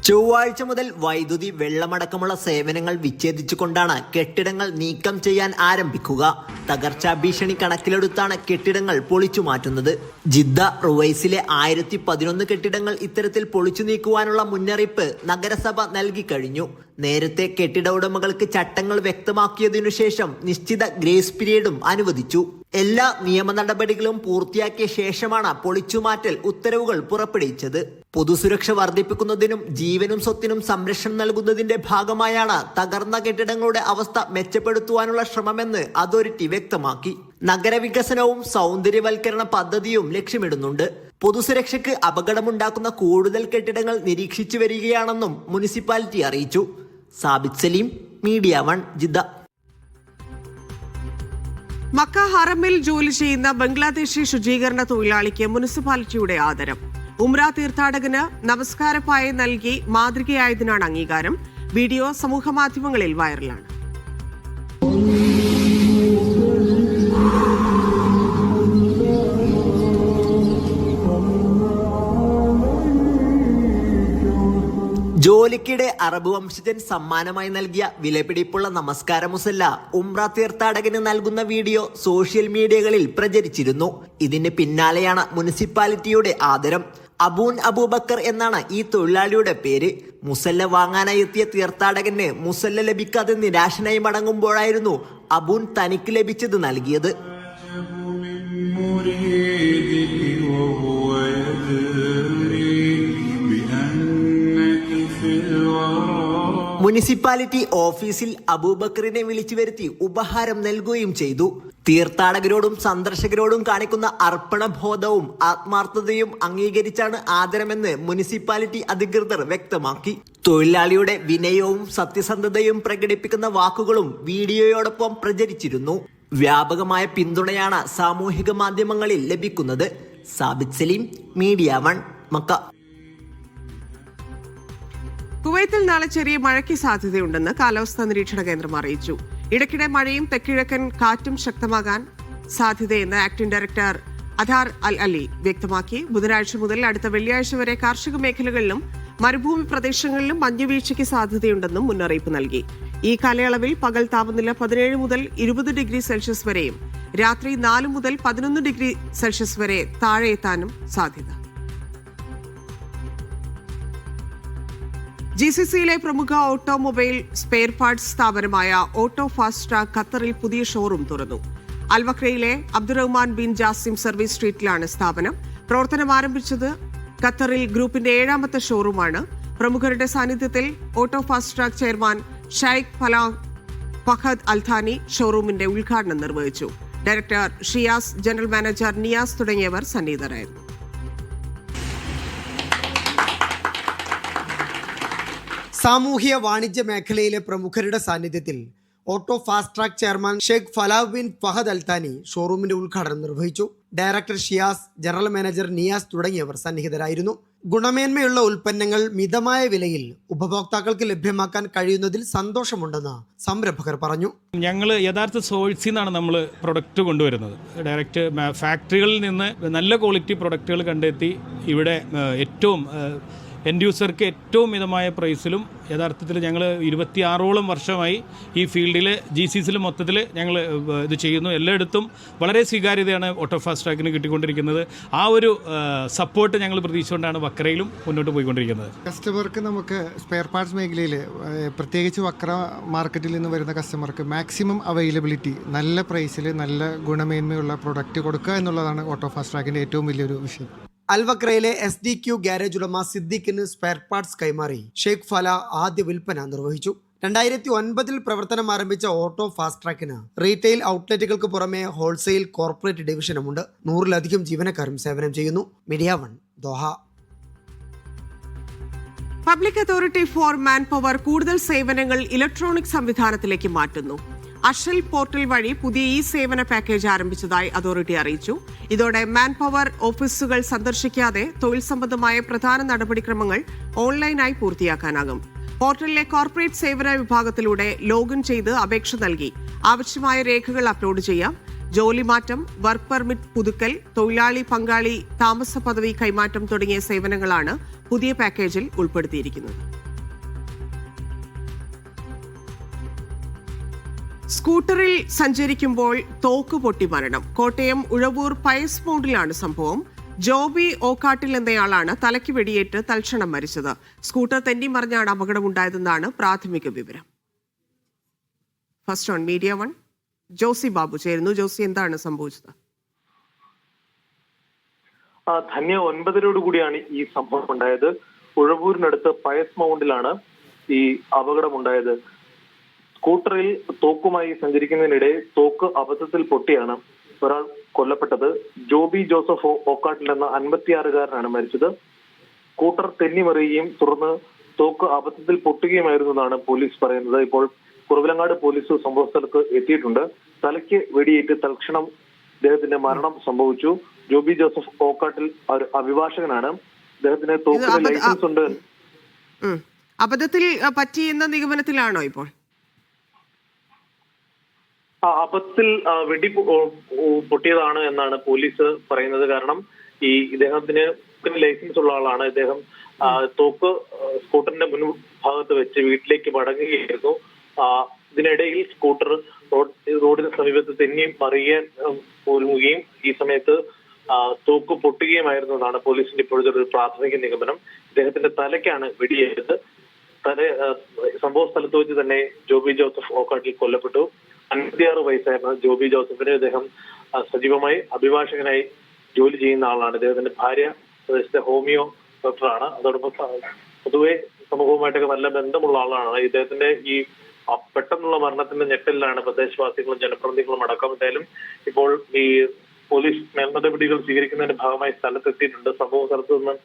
ചൊവ്വാഴ്ച മുതൽ വൈദ്യുതി, വെള്ളമടക്കമുള്ള സേവനങ്ങൾ വിച്ഛേദിച്ചുകൊണ്ടാണ് കെട്ടിടങ്ങൾ നീക്കം ചെയ്യാൻ ആരംഭിക്കുക. തകർച്ചാ ഭീഷണി കണക്കിലെടുത്താണ് കെട്ടിടങ്ങൾ പൊളിച്ചു മാറ്റുന്നത്. ജിദ്ദ, റുവൈസിലെ 1011 കെട്ടിടങ്ങൾ ഇത്തരത്തിൽ പൊളിച്ചു നീക്കുവാനുള്ള മുന്നറിയിപ്പ് നഗരസഭ നൽകി കഴിഞ്ഞു. നേരത്തെ കെട്ടിട ഉടമകൾക്ക് ചട്ടങ്ങൾ വ്യക്തമാക്കിയതിനു ശേഷം നിശ്ചിത ഗ്രേസ് പീരീഡും അനുവദിച്ചു. എല്ലാ നിയമ നടപടികളും പൂർത്തിയാക്കിയ ശേഷമാണ് പൊളിച്ചുമാറ്റൽ ഉത്തരവുകൾ പുറപ്പെടുവിച്ചത്. പൊതുസുരക്ഷ വർദ്ധിപ്പിക്കുന്നതിനും ജീവനും സ്വത്തിനും സംരക്ഷണം നൽകുന്നതിന്റെ ഭാഗമായാണ് തകർന്ന കെട്ടിടങ്ങളുടെ അവസ്ഥ മെച്ചപ്പെടുത്തുവാനുള്ള ശ്രമമെന്ന് അതോറിറ്റി വ്യക്തമാക്കി. നഗരവികസനവും സൗന്ദര്യവൽക്കരണ പദ്ധതിയും ലക്ഷ്യമിടുന്നുണ്ട്. പൊതുസുരക്ഷയ്ക്ക് അപകടമുണ്ടാക്കുന്ന കൂടുതൽ കെട്ടിടങ്ങൾ നിരീക്ഷിച്ചു വരികയാണെന്നും മുനിസിപ്പാലിറ്റി അറിയിച്ചു. Sabith Saleem, media 1, Jeddah. Mecca ഹറമിൽ ജോലി ചെയ്യുന്ന ബംഗ്ലാദേശി ശുചീകരണ തൊഴിലാളിക്ക് മുനിസിപ്പാലിറ്റിയുടെ ആദരം. ഉംറ തീർത്ഥാടകന് നമസ്കാരപ്പായ നൽകി മാതൃകയായതിനാണ് അംഗീകാരം. വീഡിയോ സമൂഹമാധ്യമങ്ങളിൽ വൈറലാണ്. ജോലിക്കിടെ അറബ് വംശജൻ സമ്മാനമായി നൽകിയ വിലപിടിപ്പുള്ള നമസ്കാര മുസല്ല ഉംറ തീർത്ഥാടകന് നൽകുന്ന വീഡിയോ സോഷ്യൽ മീഡിയകളിൽ പ്രചരിച്ചിരുന്നു. ഇതിന് പിന്നാലെയാണ് മുനിസിപ്പാലിറ്റിയുടെ ആദരം. അബൂൻ അബൂബക്കർ എന്നാണ് ഈ തൊഴിലാളിയുടെ പേര്. മുസല്ല വാങ്ങാനായി എത്തിയ തീർത്ഥാടകന് മുസല്ല ലഭിക്കാതെ നിരാശനായി മടങ്ങുമ്പോഴായിരുന്നു അബൂൻ തനിക്ക് ലഭിച്ചത് നൽകിയത്. മുനിസിപ്പാലിറ്റി ഓഫീസിൽ അബൂബക്കറിനെ വിളിച്ചു വരുത്തി ഉപഹാരം നൽകുകയും ചെയ്തു. തീർത്ഥാടകരോടും സന്ദർശകരോടും കാണിക്കുന്ന അർപ്പണബോധവും ആത്മാർത്ഥതയും അംഗീകരിച്ചാണ് ആദരമെന്ന് മുനിസിപ്പാലിറ്റി അധികൃതർ വ്യക്തമാക്കി. തൊഴിലാളിയുടെ വിനയവും സത്യസന്ധതയും പ്രകടിപ്പിക്കുന്ന വാക്കുകളും വീഡിയോയോടൊപ്പം പ്രചരിച്ചിരുന്നു. വ്യാപകമായ പിന്തുണയാണ് സാമൂഹിക മാധ്യമങ്ങളിൽ ലഭിക്കുന്നത്. Sabith Saleem, media 1, Mecca. കുവൈത്തിൽ നാളെ ചെറിയ മഴയ്ക്ക് സാധ്യതയുണ്ടെന്ന് കാലാവസ്ഥാ നിരീക്ഷണ കേന്ദ്രം അറിയിച്ചു. ഇടയ്ക്കിടെ മഴയും തെക്കിഴക്കൻ കാറ്റും ശക്തമാകാൻ സാധ്യതയെന്ന് ആക്ടിംഗ് ഡയറക്ടർ അധാർ അൽ അലി വ്യക്തമാക്കി. ബുധനാഴ്ച മുതൽ അടുത്ത വെള്ളിയാഴ്ച വരെ കാർഷിക മേഖലകളിലും മരുഭൂമി പ്രദേശങ്ങളിലും മഞ്ഞുവീഴ്ചയ്ക്ക് സാധ്യതയുണ്ടെന്നും മുന്നറിയിപ്പ് നൽകി. ഈ കാലയളവിൽ പകൽ താപനില 17 മുതൽ 20 ഡിഗ്രി സെൽഷ്യസ് വരെയും രാത്രി 4 മുതൽ 11 ഡിഗ്രി സെൽഷ്യസ് വരെ താഴെ എത്താനും സാധ്യത. GCCയിലെ പ്രമുഖ ഓട്ടോമൊബൈൽ സ്പെയർ പാർട്സ് സ്ഥാപനമായ ഓട്ടോ ഫാസ്റ്റ് ട്രാക്ക് ഖത്തറിൽ പുതിയ ഷോറൂം തുറന്നു. അൽവക്രയിലെ അബ്ദുറഹ്മാൻ ബിൻ ജാസിം സർവീസ് സ്ട്രീറ്റിലാണ് സ്ഥാപനം. പ്രവർത്തനം ആരംഭിച്ചത് ഖത്തറിൽ ഗ്രൂപ്പിന്റെ 7ാമത്തെ ഷോറൂമാണ്. പ്രമുഖരുടെ സാന്നിധ്യത്തിൽ Auto Fast Track chairman Sheikh Fahad Al Thani ഷോറൂമിന്റെ ഉദ്ഘാടനം നിർവഹിച്ചു. Director Shiyas, general manager Niyas തുടങ്ങിയവർ സന്നിഹിതരായിരുന്നു. സാമൂഹ്യ വാണിജ്യ മേഖലയിലെ പ്രമുഖരുടെ സാന്നിധ്യത്തിൽ Auto Fast Track chairman Sheikh Falah bin Fahad Al Thani ഷോറൂമിന്റെ ഉദ്ഘാടനം നിർവഹിച്ചു. Director Shiyas, general manager Niyas തുടങ്ങിയവർ സന്നിഹിതരായിരുന്നു. ഗുണമേന്മയുള്ള ഉൽപ്പന്നങ്ങൾ മിതമായ വിലയിൽ ഉപഭോക്താക്കൾക്ക് ലഭ്യമാക്കാൻ കഴിയുന്നതിൽ സന്തോഷമുണ്ടെന്ന് സംരംഭകർ പറഞ്ഞു. ഞങ്ങൾ യഥാർത്ഥ സോഴ്സിൽ നിന്നാണ് നമ്മൾ പ്രൊഡക്റ്റ് കൊണ്ടുവരുന്നത്. ഡയറക്റ്റ് ഫാക്ടറികളിൽ നിന്ന് നല്ല ക്വാളിറ്റി പ്രൊഡക്റ്റുകൾ കണ്ടെത്തി ഇവിടെ ഏറ്റവും എൻഡ് യൂസർക്ക് ഏറ്റവും മിതമായ പ്രൈസിലും യഥാർത്ഥത്തിൽ ഞങ്ങൾ 26ഓളം വർഷമായി ഈ ഫീൽഡിൽ GCCയിൽ മൊത്തത്തിൽ ഞങ്ങൾ ഇത് ചെയ്യുന്നു. എല്ലായിടത്തും വളരെ സ്വീകാര്യതയാണ് ഓട്ടോ ഫാസ്റ്റ് ട്രാക്കിന് കിട്ടിക്കൊണ്ടിരിക്കുന്നത്. ആ ഒരു സപ്പോർട്ട് ഞങ്ങൾ പ്രതീക്ഷിച്ചുകൊണ്ടാണ് വക്രയിലും മുന്നോട്ട് പോയിക്കൊണ്ടിരിക്കുന്നത്. കസ്റ്റമർക്ക് നമുക്ക് സ്പെയർ പാർട്സ് മേഖലയിൽ പ്രത്യേകിച്ച് വക്ര മാർക്കറ്റിൽ നിന്ന് വരുന്ന കസ്റ്റമർക്ക് മാക്സിമം അവൈലബിലിറ്റി, നല്ല പ്രൈസിൽ നല്ല ഗുണമേന്മയുള്ള പ്രൊഡക്റ്റ് കൊടുക്കുക എന്നുള്ളതാണ് ഓട്ടോ ഫാസ്റ്റ് ട്രാക്കിൻ്റെ ഏറ്റവും വലിയൊരു വിഷയം. അൽവക്രയിലെ SDQ ഗാരേജ് ഉടമ സിദ്ദീഖിന് സ്പെയർ പാർട്സ് കൈമാറി ഷെയ്ഖ് ഫല ആദ്യ വിൽപ്പന നിർവഹിച്ചു. 2009 പ്രവർത്തനം ആരംഭിച്ച ഓട്ടോ ഫാസ്റ്റ് ട്രാക്കിന് റീറ്റെയിൽ ഔട്ട്ലെറ്റുകൾക്ക് പുറമെ ഹോൾസെയിൽ കോർപ്പറേറ്റ് ഡിവിഷനുമുണ്ട്. 100-ലധികം ജീവനക്കാരും സേവനം ചെയ്യുന്നു. Media 1, Doha. Public authority four man power കൂടുതൽ സേവനങ്ങൾ ഇലക്ട്രോണിക് സംവിധാനത്തിലേക്ക് മാറ്റുന്നു. അഷൽ പോർട്ടൽ വഴി പുതിയ സേവന പാക്കേജ് ആരംഭിച്ചതായി അതോറിറ്റി അറിയിച്ചു. ഇതോടെ മാൻ പവർ ഓഫീസുകൾ സന്ദർശിക്കാതെ തൊഴിൽ സംബന്ധമായ പ്രധാന നടപടിക്രമങ്ങൾ ഓൺലൈനായി പൂർത്തിയാക്കാനാകും. പോർട്ടലിലെ കോർപ്പറേറ്റ് സേവന വിഭാഗത്തിലൂടെ ലോഗിൻ ചെയ്ത് അപേക്ഷ നൽകി ആവശ്യമായ രേഖകൾ അപ്ലോഡ് ചെയ്യാം. ജോലി മാറ്റം, വർക്ക് പെർമിറ്റ് പുതുക്കൽ, തൊഴിലാളി പങ്കാളി താമസ പദവി കൈമാറ്റം തുടങ്ങിയ സേവനങ്ങളാണ് പുതിയ പാക്കേജിൽ ഉൾപ്പെടുത്തിയിരിക്കുന്നത്. സ്കൂട്ടറിൽ സഞ്ചരിക്കുമ്പോൾ തോക്ക് പൊട്ടി മരണം. കോട്ടയം ഉഴവൂർ പയസ് മൗണ്ടിലാണ് സംഭവം. ജോബി ഓക്കാട്ടിൽ എന്നയാളാണ് തലയ്ക്ക് വെടിയേറ്റ് തൽക്ഷണം മരിച്ചത്. സ്കൂട്ടർ തെന്നിമറിഞ്ഞാണ് അപകടമുണ്ടായതെന്നാണ് പ്രാഥമിക വിവരം. First on media 1 Josy Babu ചേരുന്നു. ജോസി, എന്താണ് സംഭവിച്ചത്? ധന്യ 9:00 ഈ സംഭവം ഉണ്ടായത്. ഉഴവൂരിനടുത്ത് പയസ് മൗണ്ടിലാണ് ഈ അപകടമുണ്ടായത്. സ്കൂട്ടറിൽ തോക്കുമായി സഞ്ചരിക്കുന്നതിനിടെ തോക്ക് അബദ്ധത്തിൽ പൊട്ടിയാണ് ഒരാൾ കൊല്ലപ്പെട്ടത്. ജോബി ജോസഫ് ഓക്കാട്ടിൽ എന്ന 56-കാരനാണ് മരിച്ചത്. സ്കൂട്ടർ തെന്നിമറിയുകയും തുടർന്ന് തോക്ക് അബദ്ധത്തിൽ പൊട്ടുകയുമായിരുന്നു എന്നാണ് പോലീസ് പറയുന്നത്. ഇപ്പോൾ കുറവിലങ്ങാട് പോലീസ് സംഭവ സ്ഥലത്ത് എത്തിയിട്ടുണ്ട്. തലയ്ക്ക് വെടിയേറ്റ് തൽക്ഷണം അദ്ദേഹത്തിന്റെ മരണം സംഭവിച്ചു. ജോബി ജോസഫ് ഓക്കാട്ടിൽ ഒരു അഭിഭാഷകനാണ്. അദ്ദേഹത്തിന് തോക്കിന് ലൈസൻസ് ഉണ്ട്. അബദ്ധത്തിൽ പറ്റിയെന്ന നിഗമനത്തിലാണോ ഇപ്പോൾ? അബദ്ധത്തിൽ വെടി പൊട്ടിയതാണ് എന്നാണ് പോലീസ് പറയുന്നത്. കാരണം ഈ ഇദ്ദേഹത്തിന് ലൈസൻസ് ഉള്ള ആളാണ്. ഇദ്ദേഹം തോക്ക് സ്കൂട്ടറിന്റെ മുൻഭാഗത്ത് വെച്ച് വീട്ടിലേക്ക് മടങ്ങുകയായിരുന്നു. ഇതിനിടയിൽ സ്കൂട്ടർ റോഡിന് സമീപത്ത് തെന്നി മറിയാൻ ഒരുങ്ങുകയും ഈ സമയത്ത് തോക്ക് പൊട്ടുകയുമായിരുന്നു എന്നാണ് പോലീസിന്റെ ഇപ്പോഴത്തെ ഒരു പ്രാഥമിക നിഗമനം. ഇദ്ദേഹത്തിന്റെ തലയ്ക്കാണ് വെടിയേറ്റത്. സംഭവ സ്ഥലത്ത് വെച്ച് തന്നെ ജോബി ജോസഫ് ഓക്കാട്ടിൽ കൊല്ലപ്പെട്ടു. 56 വയസ്സായിരുന്ന ജോബി ജോസഫിന് ഇദ്ദേഹം സജീവമായി അഭിഭാഷകനായി ജോലി ചെയ്യുന്ന ആളാണ്. ഇദ്ദേഹത്തിന്റെ ഭാര്യ പ്രദേശത്തെ ഹോമിയോ ഡോക്ടറാണ്. അതോടൊപ്പം പൊതുവെ സമൂഹവുമായിട്ടൊക്കെ നല്ല ബന്ധമുള്ള ആളാണ്. ഇദ്ദേഹത്തിന്റെ ഈ പെട്ടെന്നുള്ള മരണത്തിന്റെ ഞെട്ടലിലാണ് പ്രദേശവാസികളും ജനപ്രതിനിധികളും അടക്കം. എന്തായാലും ഇപ്പോൾ ഈ പോലീസ് മേൽനടപടികൾ സ്വീകരിക്കുന്നതിന്റെ ഭാഗമായി സ്ഥലത്തെത്തിയിട്ടുണ്ട്. സംഭവ സ്ഥലത്ത് നിന്ന്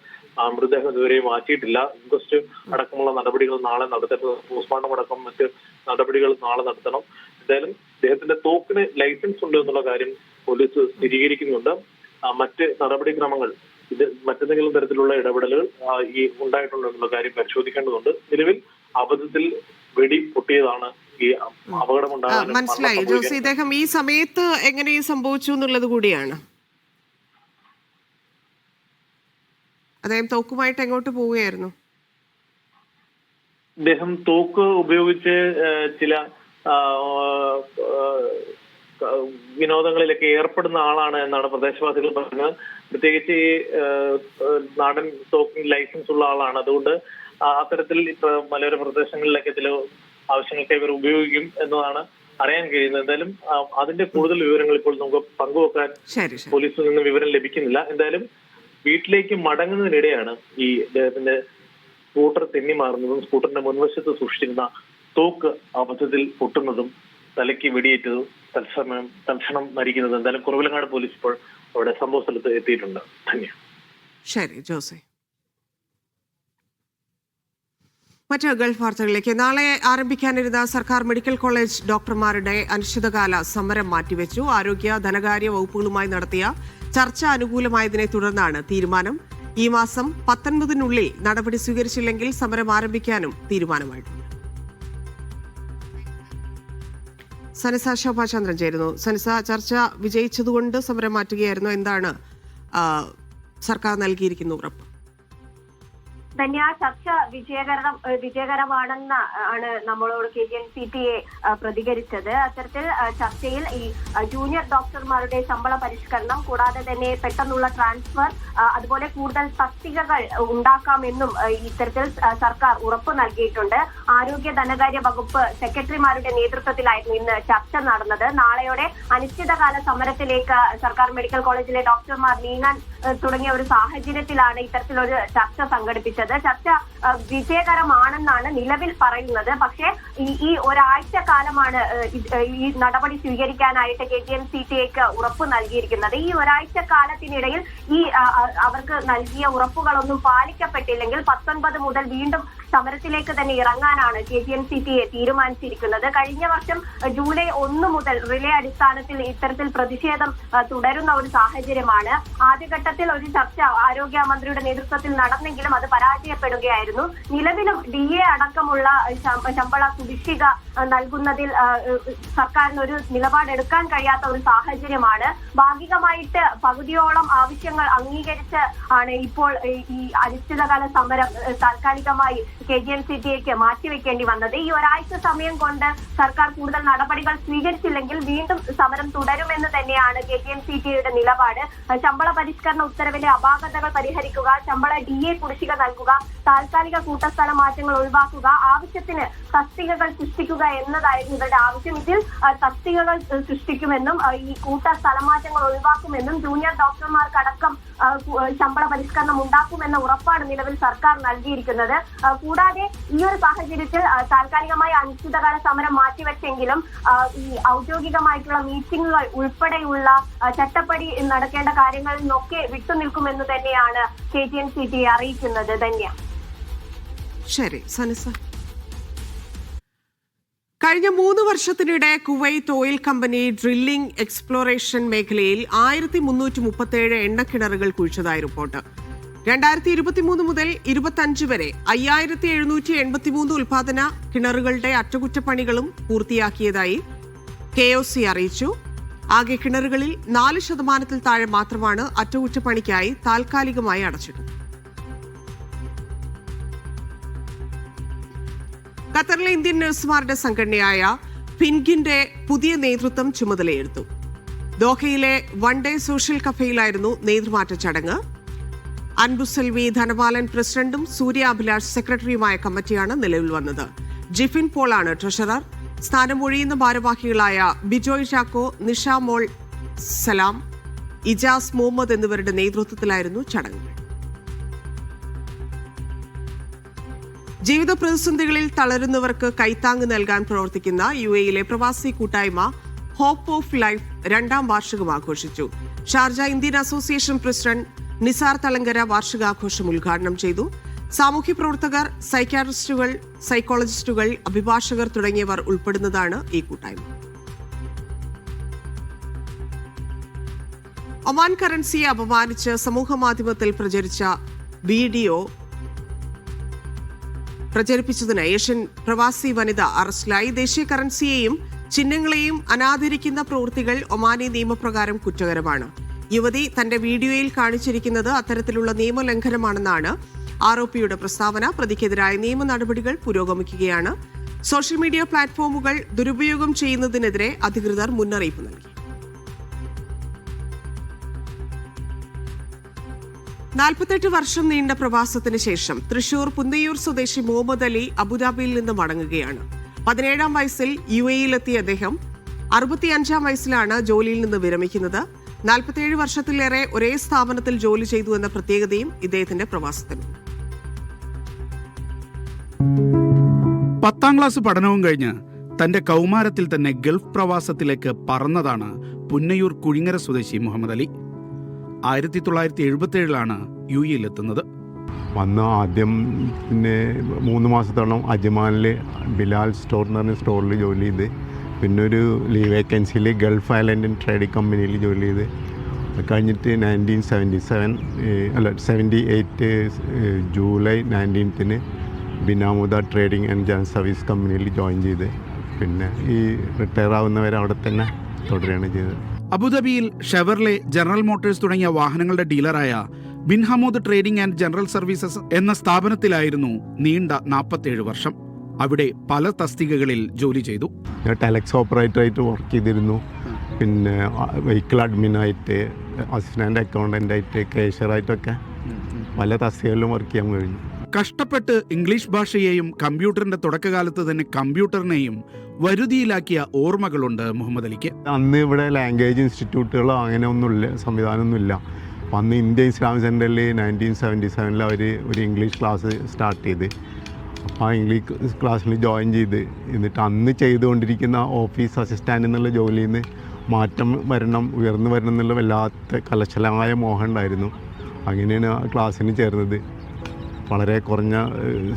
മൃതദേഹം ഇതുവരെ മാറ്റിയിട്ടില്ല. ഇൻക്വസ്റ്റ് അടക്കമുള്ള നടപടികൾ നാളെ നടത്തരുത്. പോസ്റ്റ്മോർട്ടം അടക്കം മറ്റ് നടപടികൾ നാളെ നടത്തണം. എന്തായാലും ഇദ്ദേഹത്തിന്റെ തോക്കിന് ലൈസൻസ് ഉണ്ട് എന്നുള്ള കാര്യം പോലീസ് സ്ഥിരീകരിക്കുന്നുണ്ട്. മറ്റ് നടപടിക്രമങ്ങൾ ഇത് മറ്റെന്തെങ്കിലും തരത്തിലുള്ള ഇടപെടലുകൾ ഈ ഉണ്ടായിട്ടുണ്ടോ എന്നുള്ള കാര്യം പരിശോധിക്കേണ്ടതുണ്ട്. നിലവിൽ അബദ്ധത്തിൽ വെടി പൊട്ടിയതാണ് ഈ അപകടമുണ്ടാകാൻ. മനസ്സിലായി ജോസി. ഇദ്ദേഹം ഈ സമയത്ത് എങ്ങനെ സംഭവിച്ചു എന്നുള്ളത് കൂടിയാണ്. അദ്ദേഹം തോക്കുമായിട്ട് എങ്ങോട്ട് പോവുകയായിരുന്നു? ഇദ്ദേഹം തോക്ക് ഉപയോഗിച്ച് ചില വിനോദങ്ങളിലൊക്കെ ഏർപ്പെടുന്ന ആളാണ് എന്നാണ് പ്രദേശവാസികൾ പറഞ്ഞത്. പ്രത്യേകിച്ച് ഈ നാടൻ തോക്കിന് ലൈസൻസ് ഉള്ള ആളാണ്. അതുകൊണ്ട് അത്തരത്തിൽ മലയോര പ്രദേശങ്ങളിലൊക്കെ ചില ആവശ്യങ്ങൾക്ക് ഇവർ ഉപയോഗിക്കും എന്നതാണ് അറിയാൻ കഴിയുന്നത്. എന്തായാലും അതിന്റെ കൂടുതൽ വിവരങ്ങൾ ഇപ്പോൾ നമുക്ക് പങ്കുവെക്കാൻ പോലീസിൽ നിന്ന് വിവരം ലഭിക്കുന്നില്ല. എന്തായാലും വീട്ടിലേക്ക് മടങ്ങുന്നതിനിടെയാണ് ഈ അദ്ദേഹത്തിന്റെ സ്കൂട്ടർ തെന്നി മാറുന്നതും സ്കൂട്ടറിന്റെ മുൻവശത്ത് സൂക്ഷിച്ചിരുന്ന തോക്ക് അബദ്ധത്തിൽ പൊട്ടുന്നതും തലയ്ക്ക് വെടിയേറ്റതും തൽക്ഷണം മരിക്കുന്നത്. എന്തായാലും കുറവിലങ്ങാട് പോലീസ് ഇപ്പോൾ അവിടെ സംഭവ സ്ഥലത്ത് എത്തിയിട്ടുണ്ട്. ധന്യ. ശരി ജോസെ. മറ്റ് ഗൾഫ് വാർത്തകളിലേക്ക്. നാളെ ആരംഭിക്കാനിരുന്ന സർക്കാർ മെഡിക്കൽ കോളേജ് ഡോക്ടർമാരുടെ അനിശ്ചിതകാല സമരം മാറ്റിവെച്ചു. ആരോഗ്യ ധനകാര്യ വകുപ്പുകളുമായി നടത്തിയ ചർച്ച അനുകൂലമായതിനെ തുടർന്നാണ് തീരുമാനം. ഈ മാസം 19-നുള്ളിൽ നടപടി സ്വീകരിച്ചില്ലെങ്കിൽ സമരം ആരംഭിക്കാനും തീരുമാനമായിട്ടുണ്ട്. സനിസ ശോഭാചന്ദ്രൻ ചേരുന്നു. സനിസ, ചർച്ച വിജയിച്ചതുകൊണ്ട് സമരം മാറ്റുകയായിരുന്നു. എന്താണ് സർക്കാർ നൽകിയിരിക്കുന്ന ഉറപ്പ്? തന്നെ ആ ചർച്ച വിജയകരമാണെന്ന് ആണ് നമ്മളോട് KGNCTA പ്രതികരിച്ചത്. അത്തരത്തിൽ ചർച്ചയിൽ ഈ ജൂനിയർ ഡോക്ടർമാരുടെ ശമ്പള പരിഷ്കരണം, കൂടാതെ തന്നെ പെട്ടെന്നുള്ള ട്രാൻസ്ഫർ, അതുപോലെ കൂടുതൽ തസ്തികകൾ ഉണ്ടാക്കാമെന്നും ഇത്തരത്തിൽ സർക്കാർ ഉറപ്പ് നൽകിയിട്ടുണ്ട്. ആരോഗ്യ ധനകാര്യ വകുപ്പ് സെക്രട്ടറിമാരുടെ നേതൃത്വത്തിലായിരുന്നു ഇന്ന് ചർച്ച നടന്നത്. നാളെയോടെ അനിശ്ചിതകാല സമരത്തിലേക്ക് സർക്കാർ മെഡിക്കൽ കോളേജിലെ ഡോക്ടർമാർ നീങ്ങാൻ തുടങ്ങിയ ഒരു സാഹചര്യത്തിലാണ് ഇത്തരത്തിലൊരു ചർച്ച സംഘടിപ്പിച്ചത്. ചർച്ച വിജയകരമാണെന്നാണ് നിലവിൽ പറയുന്നത്. പക്ഷേ ഈ ഒരാഴ്ച കാലമാണ് ഈ നടപടി സ്വീകരിക്കാനായിട്ട് KGNCTA ഉറപ്പ് നൽകിയിരിക്കുന്നത്. ഈ ഒരാഴ്ച കാലത്തിനിടയിൽ ഈ അവർക്ക് നൽകിയ ഉറപ്പുകളൊന്നും പാലിക്കപ്പെട്ടില്ലെങ്കിൽ 19 മുതൽ വീണ്ടും സമരത്തിലേക്ക് തന്നെ ഇറങ്ങാനാണ് KGNCTA തീരുമാനിച്ചിരിക്കുന്നത്. കഴിഞ്ഞ വർഷം ജൂലൈ 1 മുതൽ റിലേ അടിസ്ഥാനത്തിൽ ഇത്തരത്തിൽ പ്രതിഷേധം തുടരുന്ന ഒരു സാഹചര്യമാണ്. ആദ്യഘട്ടത്തിൽ ഒരു ചർച്ച ആരോഗ്യമന്ത്രിയുടെ നേതൃത്വത്തിൽ നടന്നെങ്കിലും അത് പരാജയപ്പെടുകയായിരുന്നു. നിലവിലും DA അടക്കമുള്ള ശമ്പള കുടിശ്ശിക നൽകുന്നതിൽ സർക്കാരിന് ഒരു നിലപാടെടുക്കാൻ കഴിയാത്ത ഒരു സാഹചര്യമാണ്. ഭാഗികമായിട്ട് പകുതിയോളം ആവശ്യങ്ങൾ അംഗീകരിച്ച് ആണ് ഇപ്പോൾ ഈ അനിശ്ചിതകാല സമരം താൽക്കാലികമായി KGNCTAക്ക് മാറ്റിവെക്കേണ്ടി വന്നത്. ഈ ഒരാഴ്ച സമയം കൊണ്ട് സർക്കാർ കൂടുതൽ നടപടികൾ സ്വീകരിച്ചില്ലെങ്കിൽ വീണ്ടും സമരം തുടരുമെന്ന് തന്നെയാണ് KGNCTAയുടെ നിലപാട്. ശമ്പള പരിഷ്കരണ ഉത്തരവിലെ അപാകതകൾ പരിഹരിക്കുക, ശമ്പള DA കുടിശ്ശിക നൽകുക, താൽക്കാലിക കൂട്ടസ്ഥല മാറ്റങ്ങൾ ഒഴിവാക്കുക, ആവശ്യത്തിന് തസ്തികകൾ സൃഷ്ടിക്കുക എന്നതായിരുന്നു ഇവരുടെ ആവശ്യം. ഇതിൽ തസ്തികകൾ സൃഷ്ടിക്കുമെന്നും ഈ കൂട്ട സ്ഥലമാറ്റങ്ങൾ ഒഴിവാക്കുമെന്നും ജൂനിയർ ഡോക്ടർമാർക്കടക്കം ശമ്പള പരിഷ്കരണം ഉണ്ടാക്കുമെന്ന ഉറപ്പാണ് നിലവിൽ സർക്കാർ നൽകിയിരിക്കുന്നത്. കൂടാതെ ഈ ഒരു സാഹചര്യത്തിൽ താൽക്കാലികമായി അനിശ്ചിതകാല സമരം മാറ്റിവെച്ചെങ്കിലും ഈ ഔദ്യോഗികമായിട്ടുള്ള മീറ്റിംഗുകൾ ഉൾപ്പെടെയുള്ള ചട്ടപ്പടി നടക്കേണ്ട കാര്യങ്ങളിൽ നിന്നൊക്കെ വിട്ടുനിൽക്കുമെന്ന് തന്നെയാണ് KGNCTA അറിയിക്കുന്നത്. ധന്യ. ശരി സനിസ. കഴിഞ്ഞ 3 വർഷത്തിനിടെ Kuwait oil company drilling exploration മേഖലയിൽ 1337 എണ്ണക്കിണറുകൾ കുഴിച്ചതായി റിപ്പോർട്ട്. 2023 മുതൽ 25 വരെ 5783 ഉൽപാദന കിണറുകളുടെ അറ്റകുറ്റപ്പണികളും പൂർത്തിയാക്കിയതായി KOC അറിയിച്ചു. ആകെ കിണറുകളിൽ 4% താഴെ മാത്രമാണ് അറ്റകുറ്റപ്പണിക്കായി താൽക്കാലികമായി അടച്ചിട്ടത്. ഖത്തറിലെ ഇന്ത്യൻ നഴ്സുമാരുടെ സംഘടനയായ ഫിൻഗിന്റെ പുതിയ നേതൃത്വം ചുമതലയെടുത്തു. ദോഹയിലെ വൺ ഡേ സോഷ്യൽ കഫേയിലായിരുന്നു നേതൃമാറ്റ ചടങ്ങ്. അൻബുസൽവി ധനപാലൻ പ്രസിഡന്റും സൂര്യ അഭിലാഷ് സെക്രട്ടറിയുമായ കമ്മിറ്റിയാണ് നിലവിൽ വന്നത്. ജിഫിൻ പോളാണ് ട്രഷറർ. സ്ഥാനമൊഴിയുന്ന ഭാരവാഹികളായ ബിജോയ് ചാക്കോ, നിഷ മോൾ സലാം, ഇജാസ് മുഹമ്മദ് എന്നിവരുടെ നേതൃത്വത്തിലായിരുന്നു ചടങ്ങ്. ജീവിത പ്രതിസന്ധികളിൽ തളരുന്നവർക്ക് കൈത്താങ് നൽകാൻ പ്രവർത്തിക്കുന്ന UAEയിലെ പ്രവാസി കൂട്ടായ്മ ഹോപ്പ് ഓഫ് ലൈഫ് 2ാം വാർഷികം ആഘോഷിച്ചു. Sharjah Indian association president Nizar Thalangara വാർഷികാഘോഷം ഉദ്ഘാടനം ചെയ്തു. സാമൂഹ്യ പ്രവർത്തകർ, സൈക്യാട്രിസ്റ്റുകൾ, സൈക്കോളജിസ്റ്റുകൾ, അഭിഭാഷകർ തുടങ്ങിയവർ ഉൾപ്പെടുന്നതാണ് ഈ കൂട്ടായ്മ. ഒമാൻ കറൻസിയെ അപമാനിച്ച് സമൂഹമാധ്യമത്തിൽ പ്രചരിച്ച വീഡിയോ പ്രചരിപ്പിച്ചതിന് ഏഷ്യൻ പ്രവാസി വനിത അറസ്റ്റിലായി. ദേശീയ കറൻസിയെയും ചിഹ്നങ്ങളെയും അനാദരിക്കുന്ന പ്രവൃത്തികൾ ഒമാനി നിയമപ്രകാരം കുറ്റകരമാണ്. യുവതി തന്റെ വീഡിയോയിൽ കാണിച്ചിരിക്കുന്നത് അത്തരത്തിലുള്ള നിയമലംഘനമാണെന്നാണ് ആരോപിയുടെ പ്രസ്താവന. പ്രതിക്കെതിരായ നിയമ നടപടികൾ പുരോഗമിക്കുകയാണ്. സോഷ്യൽ മീഡിയ പ്ലാറ്റ്ഫോമുകൾ ദുരുപയോഗം ചെയ്യുന്നതിനെതിരെ അധികൃതർ മുന്നറിയിപ്പ് നൽകി. 48 വർഷം നീണ്ട പ്രവാസത്തിന് ശേഷം തൃശൂർ പുന്നയൂർ സ്വദേശി മുഹമ്മദ് അലി അബുദാബിയിൽ നിന്ന് മടങ്ങുകയാണ്. 17ാം വയസ്സിൽ UAEയിലെത്തിയ അദ്ദേഹം 65ാം വയസ്സിലാണ് ജോലിയിൽ നിന്ന് വിരമിക്കുന്നത്. 47 വർഷത്തിലേറെ ഒരേ സ്ഥാപനത്തിൽ ജോലി ചെയ്തു എന്ന പ്രത്യേകതയും ഇദ്ദേഹത്തിന്റെ പ്രവാസത്തിനുണ്ട്. 10ാം ക്ലാസ് പഠനവും കഴിഞ്ഞ് തന്റെ കൗമാരത്തിൽ തന്നെ ഗൾഫ് പ്രവാസത്തിലേക്ക് പറന്നതാണ് പുന്നയൂർ കുഴിങ്ങര സ്വദേശി മുഹമ്മദ് അലി. 1977 UAEയിലെത്തുന്നത്. വന്ന് ആദ്യം പിന്നെ 3 മാസത്തോളം അജ്മാനിൽ ബിലാൽ സ്റ്റോർ എന്ന് പറഞ്ഞ സ്റ്റോറിൽ ജോലി ചെയ്ത്, പിന്നെ ഒരു ലീവ് വേക്കൻസിയിൽ ഗൾഫ് ഐലൻഡ് ട്രേഡിംഗ് കമ്പനിയിൽ ജോലി ചെയ്ത് കഴിഞ്ഞിട്ട് 1978 ജൂലൈ 19 ബിനാമുദ ട്രേഡിംഗ് ആൻഡ് ജനറൽ സർവീസ് കമ്പനിയിൽ ജോയിൻ ചെയ്ത് പിന്നെ ഈ റിട്ടയർ ആവുന്നവരെ അവിടെ തന്നെ തുടരുകയാണ് ചെയ്തത്. അബുദാബിയിൽ ഷെവർലെ, ജനറൽ മോട്ടോഴ്സ് തുടങ്ങിയ വാഹനങ്ങളുടെ ഡീലറായ Bin Hamood trading and general services എന്ന സ്ഥാപനത്തിലായിരുന്നു നീണ്ട 47 വർഷം. അവിടെ പല തസ്തികകളിൽ ജോലി ചെയ്തു. ഞാൻ ടെലക്സ് ഓപ്പറേറ്ററായിട്ട് വർക്ക് ചെയ്തിരുന്നു. പിന്നെ വെഹിക്കിൾ അഡ്മിനായിട്ട്, അസിസ്റ്റൻ്റ് അക്കൗണ്ടൻ്റായിട്ട്, കേഷ്യറായിട്ടൊക്കെ പല തസ്തികകളിലും വർക്ക് ചെയ്യാൻ കഴിഞ്ഞു. കഷ്ടപ്പെട്ട് ഇംഗ്ലീഷ് ഭാഷയെയും കമ്പ്യൂട്ടറിന്റെ തുടക്കകാലത്ത് തന്നെ കമ്പ്യൂട്ടറിനെയും വരുതിയിലാക്കിയ ഓർമ്മകളുണ്ട് മുഹമ്മദ് അലിക്ക്. അന്ന് ഇവിടെ ലാംഗ്വേജ് ഇൻസ്റ്റിറ്റ്യൂട്ടുകളോ അങ്ങനെ ഒന്നുമില്ല, സംവിധാനമൊന്നുമില്ല. അപ്പം അന്ന് ഇന്ത്യ ഇസ്ലാമിക് സെൻറ്ററിൽ 1977 അവർ ഒരു ഇംഗ്ലീഷ് ക്ലാസ് സ്റ്റാർട്ട് ചെയ്ത്, അപ്പോൾ ആ ഇംഗ്ലീഷ് ക്ലാസ്സിൽ ജോയിൻ ചെയ്ത് എന്നിട്ട് അന്ന് ചെയ്തുകൊണ്ടിരിക്കുന്ന ഓഫീസ് അസിസ്റ്റൻ്റ് എന്നുള്ള ജോലിയിൽ നിന്ന് മാറ്റം വരണം, ഉയർന്നു വരണം എന്നുള്ള വല്ലാത്ത കലശലമായ മോഹം ഉണ്ടായിരുന്നു. അങ്ങനെയാണ് ആ ക്ലാസ്സിന് ചേർന്നത്. വളരെ കുറഞ്ഞ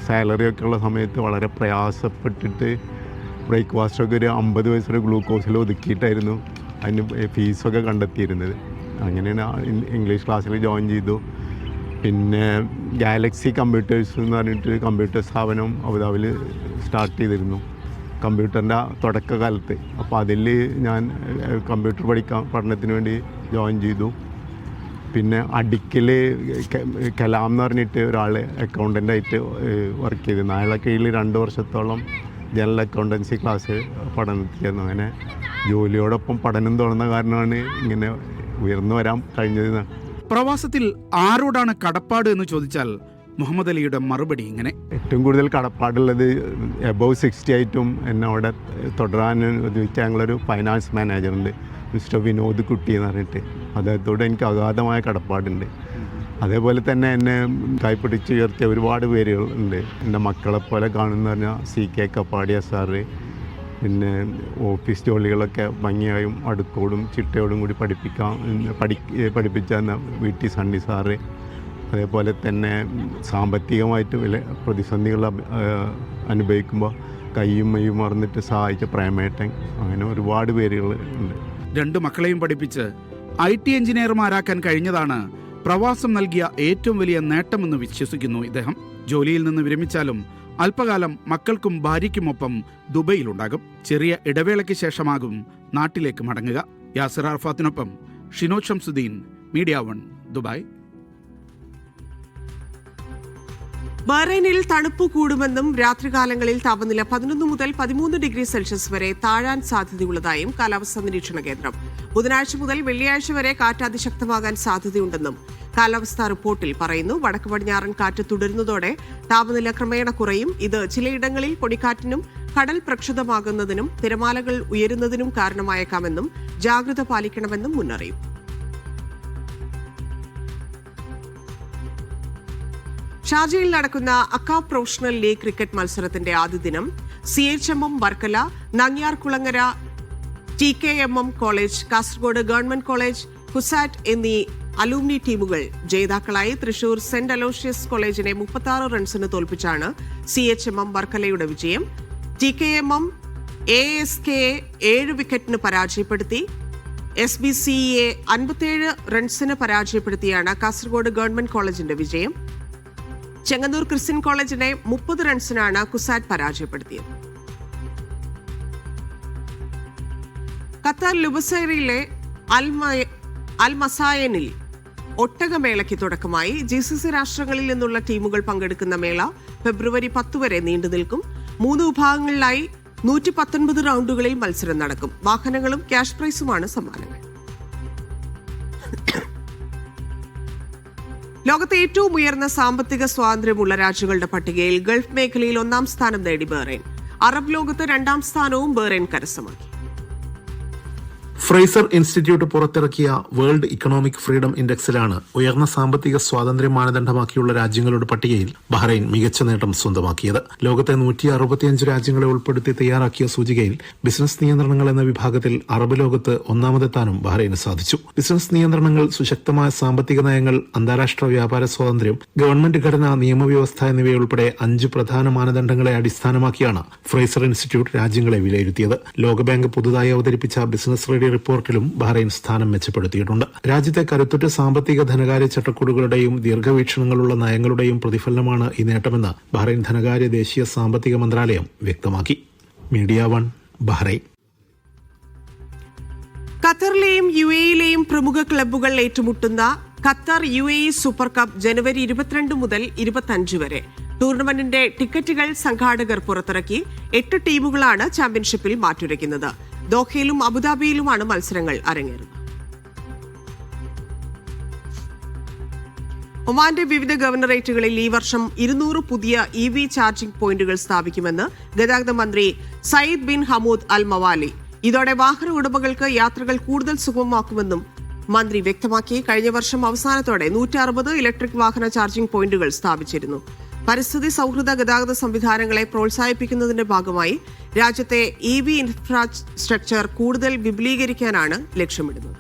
സാലറിയൊക്കെ ഉള്ള സമയത്ത് വളരെ പ്രയാസപ്പെട്ടിട്ട് ബ്രേക്ക്ഫാസ്റ്റൊക്കെ ഒരു 50 പൈസയുടെ ഗ്ലൂക്കോസിൽ ഒതുക്കിയിട്ടായിരുന്നു അതിന് ഫീസൊക്കെ കണ്ടെത്തിയിരുന്നത്. അങ്ങനെയാണ് ഇംഗ്ലീഷ് ക്ലാസ്സിൽ ജോയിൻ ചെയ്തു. പിന്നെ ഗാലക്സി കമ്പ്യൂട്ടേഴ്സ് എന്ന് പറഞ്ഞിട്ട് കമ്പ്യൂട്ടർ സ്ഥാപനം അബുദാബിയിൽ സ്റ്റാർട്ട് ചെയ്തിരുന്നു. കമ്പ്യൂട്ടറിൻ്റെ തുടക്കകാലത്ത്. അപ്പോൾ അതിൽ ഞാൻ കമ്പ്യൂട്ടർ പഠനത്തിന് വേണ്ടി ജോയിൻ ചെയ്തു. പിന്നെ അടിക്കൽ കലാം എന്ന് പറഞ്ഞിട്ട് ഒരാൾ അക്കൗണ്ടൻ്റായിട്ട് വർക്ക് ചെയ്തിരുന്നു. അയാളുടെ കീഴിൽ 2 വർഷത്തോളം ജനറൽ അക്കൗണ്ടൻസി ക്ലാസ് പഠനത്തിലായിരുന്നു. അങ്ങനെ ജോലിയോടൊപ്പം പഠനം തുടർന്ന കാരണമാണ് ഇങ്ങനെ ഉയർന്നു വരാൻ കഴിഞ്ഞത്. പ്രവാസത്തിൽ ആരോടാണ് കടപ്പാട് എന്ന് ചോദിച്ചാൽ മുഹമ്മദ് അലിയുടെ മറുപടി ഇങ്ങനെ: ഏറ്റവും കൂടുതൽ കടപ്പാടുള്ളത് എബവ് 60 ആയിട്ടും എന്നെ അവിടെ തുടരാൻ ഉദ്ദേശിച്ച ഞങ്ങളൊരു ഫൈനാൻസ് മാനേജറുണ്ട്, മിസ്റ്റർ വിനോദ് കുട്ടി എന്ന് പറഞ്ഞിട്ട്. അദ്ദേഹത്തോട് എനിക്ക് അഗാധമായ കടപ്പാടുണ്ട്. അതേപോലെ തന്നെ എന്നെ കൈപ്പിടിച്ച് ഉയർത്തിയ ഒരുപാട് പേരുകളുണ്ട്. എൻ്റെ മക്കളെപ്പോലെ കാണുന്ന പറഞ്ഞാൽ CK കപ്പാടിയ സാറ്, പിന്നെ ഓഫീസ് ജോലികളൊക്കെ ഭംഗിയായും അടുക്കോടും ചിട്ടയോടും കൂടി പഠിപ്പിച്ച VT സണ്ണി സാറ്, അതേപോലെ തന്നെ സാമ്പത്തികമായിട്ട് വലിയ പ്രതിസന്ധികൾ അനുഭവിക്കുമ്പോൾ കയ്യും മെയ്യും മറന്നിട്ട് സഹായിച്ച പ്രേമേട്ടൻ, അങ്ങനെ ഒരുപാട് പേരുകൾ ഉണ്ട്. 2 മക്കളെയും പഠിപ്പിച്ച് IT എഞ്ചിനീയർമാരാക്കാൻ കഴിഞ്ഞതാണ് പ്രവാസം നൽകിയ ഏറ്റവും വലിയ നേട്ടമെന്ന് വിശ്വസിക്കുന്നു ഇദ്ദേഹം. ജോലിയിൽ നിന്ന് വിരമിച്ചാലും അല്പകാലം മക്കൾക്കും ഭാര്യയ്ക്കുമൊപ്പം ദുബൈയിലുണ്ടാകും. ചെറിയ ഇടവേളയ്ക്ക് ശേഷമാകും നാട്ടിലേക്ക് മടങ്ങുക. യാസിർ അറഫാത്തിനൊപ്പം ഷിനോ ഷംസുദ്ദീൻ, മീഡിയ 1, ദുബായ്. ബഹ്റൈനിൽ തണുപ്പ് കൂടുമെന്നും രാത്രികാലങ്ങളിൽ താപനില 11 മുതൽ 13 ഡിഗ്രി സെൽഷ്യസ് വരെ താഴാൻ സാധ്യതയുള്ളതായും കാലാവസ്ഥാ നിരീക്ഷണ കേന്ദ്രം. ബുധനാഴ്ച മുതൽ വെള്ളിയാഴ്ച വരെ കാറ്റ് അതിശക്തമാകാൻ സാധ്യതയുണ്ടെന്നും കാലാവസ്ഥാ റിപ്പോർട്ടിൽ പറയുന്നു. വടക്ക് പടിഞ്ഞാറൻ കാറ്റ് തുടരുന്നതോടെ താപനില ക്രമേണ കുറയും. ഇത് ചിലയിടങ്ങളിൽ പൊടിക്കാറ്റിനും കടൽ പ്രക്ഷുബ്ധമാകുന്നതിനും തിരമാലകൾ ഉയരുന്നതിനും കാരണമായേക്കാമെന്നും ജാഗ്രത പാലിക്കണമെന്നും മുന്നറിയിപ്പ്. ഷാർജയിൽ നടക്കുന്ന അക്ക പ്രൊഫഷണൽ ലീഗ് ക്രിക്കറ്റ് മത്സരത്തിന്റെ ആദ്യ ദിനം CHMM Varkala, Nangiar Kulangara, TKMM college, Kasaragod government college, CUSAT എന്നീ അലൂമിനി ടീമുകൾ ജേതാക്കളായി. തൃശൂർ സെന്റ് അലോഷ്യസ് കോളേജിനെ 36 റൺസിന് തോൽപ്പിച്ചാണ് CHMM വർക്കലയുടെ വിജയം. TKMM ASKയെ 7 വിക്കറ്റിന് പരാജയപ്പെടുത്തി. SBCയെ 57 റൺസിന് പരാജയപ്പെടുത്തിയാണ് കാസർഗോഡ് ഗവൺമെന്റ് കോളേജിന്റെ വിജയം. ചെങ്ങന്നൂർ ക്രിസ്ത്യൻ കോളേജിനെ 30 റൺസിനാണ് കുസാറ്റ് പരാജയപ്പെടുത്തിയത്. ഖത്തർ ലുബസൈറിലെ അൽ മസായനിൽ ഒട്ടകമേളയ്ക്ക് തുടക്കമായി. GCC രാഷ്ട്രങ്ങളിൽ നിന്നുള്ള ടീമുകൾ പങ്കെടുക്കുന്ന മേള ഫെബ്രുവരി 10 വരെ നീണ്ടു നിൽക്കും. 3 വിഭാഗങ്ങളിലായി 119 റൗണ്ടുകളിൽ മത്സരം നടക്കും. വാഹനങ്ങളും ക്യാഷ് പ്രൈസുമാണ് സമ്മാനങ്ങൾ. ലോകത്തെ ഏറ്റവും ഉയർന്ന സാമ്പത്തിക സ്വാതന്ത്ര്യമുള്ള രാജ്യങ്ങളുടെ പട്ടികയിൽ ഗൾഫ് മേഖലയിൽ 1ാം സ്ഥാനം നേടി ബഹ്റൈൻ. അറബ് ലോകത്ത് 2ാം സ്ഥാനവും ബഹ്റൈൻ കരസ്ഥമാക്കി. ഫ്രേസർ ഇൻസ്റ്റിറ്റ്യൂട്ട് പുറത്തിറക്കിയ വേൾഡ് ഇക്കണോമിക് ഫ്രീഡം ഇൻഡെക്സിലാണ് ഉയർന്ന സാമ്പത്തിക സ്വാതന്ത്ര്യം മാനദണ്ഡമാക്കിയുള്ള രാജ്യങ്ങളുടെ പട്ടികയിൽ ബഹ്റൈൻ മികച്ച നേട്ടം സ്വന്തമാക്കിയത്. ലോകത്തെ 165 രാജ്യങ്ങളെ ഉൾപ്പെടുത്തി തയ്യാറാക്കിയ സൂചികയിൽ ബിസിനസ് നിയന്ത്രണങ്ങൾ എന്ന വിഭാഗത്തിൽ അറബ് ലോകത്ത് 1ാമതെത്താനും ബഹ്റൈന് സാധിച്ചു. ബിസിനസ് നിയന്ത്രണങ്ങൾ, സുശക്തമായ സാമ്പത്തിക നയങ്ങൾ, അന്താരാഷ്ട്ര വ്യാപാര സ്വാതന്ത്ര്യം, ഗവൺമെന്റ് ഘടന, നിയമവ്യവസ്ഥ എന്നിവയുൾപ്പെടെ 5 പ്രധാന മാനദണ്ഡങ്ങളെ അടിസ്ഥാനമാക്കിയാണ് ഫ്രേസർ ഇൻസ്റ്റിറ്റ്യൂട്ട് രാജ്യങ്ങളെ വിലയിരുത്തിയത്. ലോകബാങ്ക് പുതുതായി അവതരിപ്പിച്ച ബിസിനസ് റെഡി റിപ്പോർട്ടിലും ബഹ്റൈൻ സ്ഥാനം മെച്ചപ്പെടുത്തിയിട്ടുണ്ട്. രാജ്യത്തെ കരുത്തുറ്റ സാമ്പത്തിക ധനകാര്യ ചട്ടക്കൂടുകളുടെയും ദീർഘവീക്ഷണങ്ങളുള്ള നയങ്ങളുടെയും പ്രതിഫലനമാണ് ഈ നേട്ടമെന്ന് ബഹ്റൈൻ ധനകാര്യ ദേശീയ സാമ്പത്തിക മന്ത്രാലയം വ്യക്തമാക്കി. Media 1, Bahrain. ഖത്തറിലെയും UAEയിലെയും പ്രമുഖ ക്ലബ്ബുകൾ ഏറ്റുമുട്ടുന്ന ഖത്തർ UAE സൂപ്പർ കപ്പ് ജനുവരി 22 മുതൽ 25 വരെ. ടൂർണമെന്റിന്റെ ടിക്കറ്റുകൾ സംഘാടകർ പുറത്തിറക്കി. 8 ടീമുകളാണ് ചാമ്പ്യൻഷിപ്പിൽ മാറ്റുരയ്ക്കുന്നത്. ദോഹയിലും അബുദാബിയിലുമാണ് മത്സരങ്ങൾ അരങ്ങേറുന്നത്. ഒമാന്റെ വിവിധ ഗവർണറേറ്റുകളിൽ ഈ വർഷം 200 പുതിയ EV ചാർജിംഗ് പോയിന്റുകൾ സ്ഥാപിക്കുമെന്ന് ഗതാഗത മന്ത്രി സയ്യിദ് ബിൻ ഹമൂദ് അൽ മവാലി. ഇതോടെ വാഹന ഉടമകൾക്ക് യാത്രകൾ കൂടുതൽ സുഗമമാക്കുമെന്നും മന്ത്രി വ്യക്തമാക്കി. കഴിഞ്ഞ വർഷം അവസാനത്തോടെ 160 ഇലക്ട്രിക് വാഹന ചാർജിംഗ് പോയിന്റുകൾ സ്ഥാപിച്ചിരുന്നു. പരിസ്ഥിതി സൗഹൃദ ഗതാഗത സംവിധാനങ്ങളെ പ്രോത്സാഹിപ്പിക്കുന്നതിന്റെ ഭാഗമായി രാജ്യത്തെ EV ഇൻഫ്രാസ്ട്രക്ചർ കൂടുതൽ വിപുലീകരിക്കാനാണ് ലക്ഷ്യമിടുന്നത്.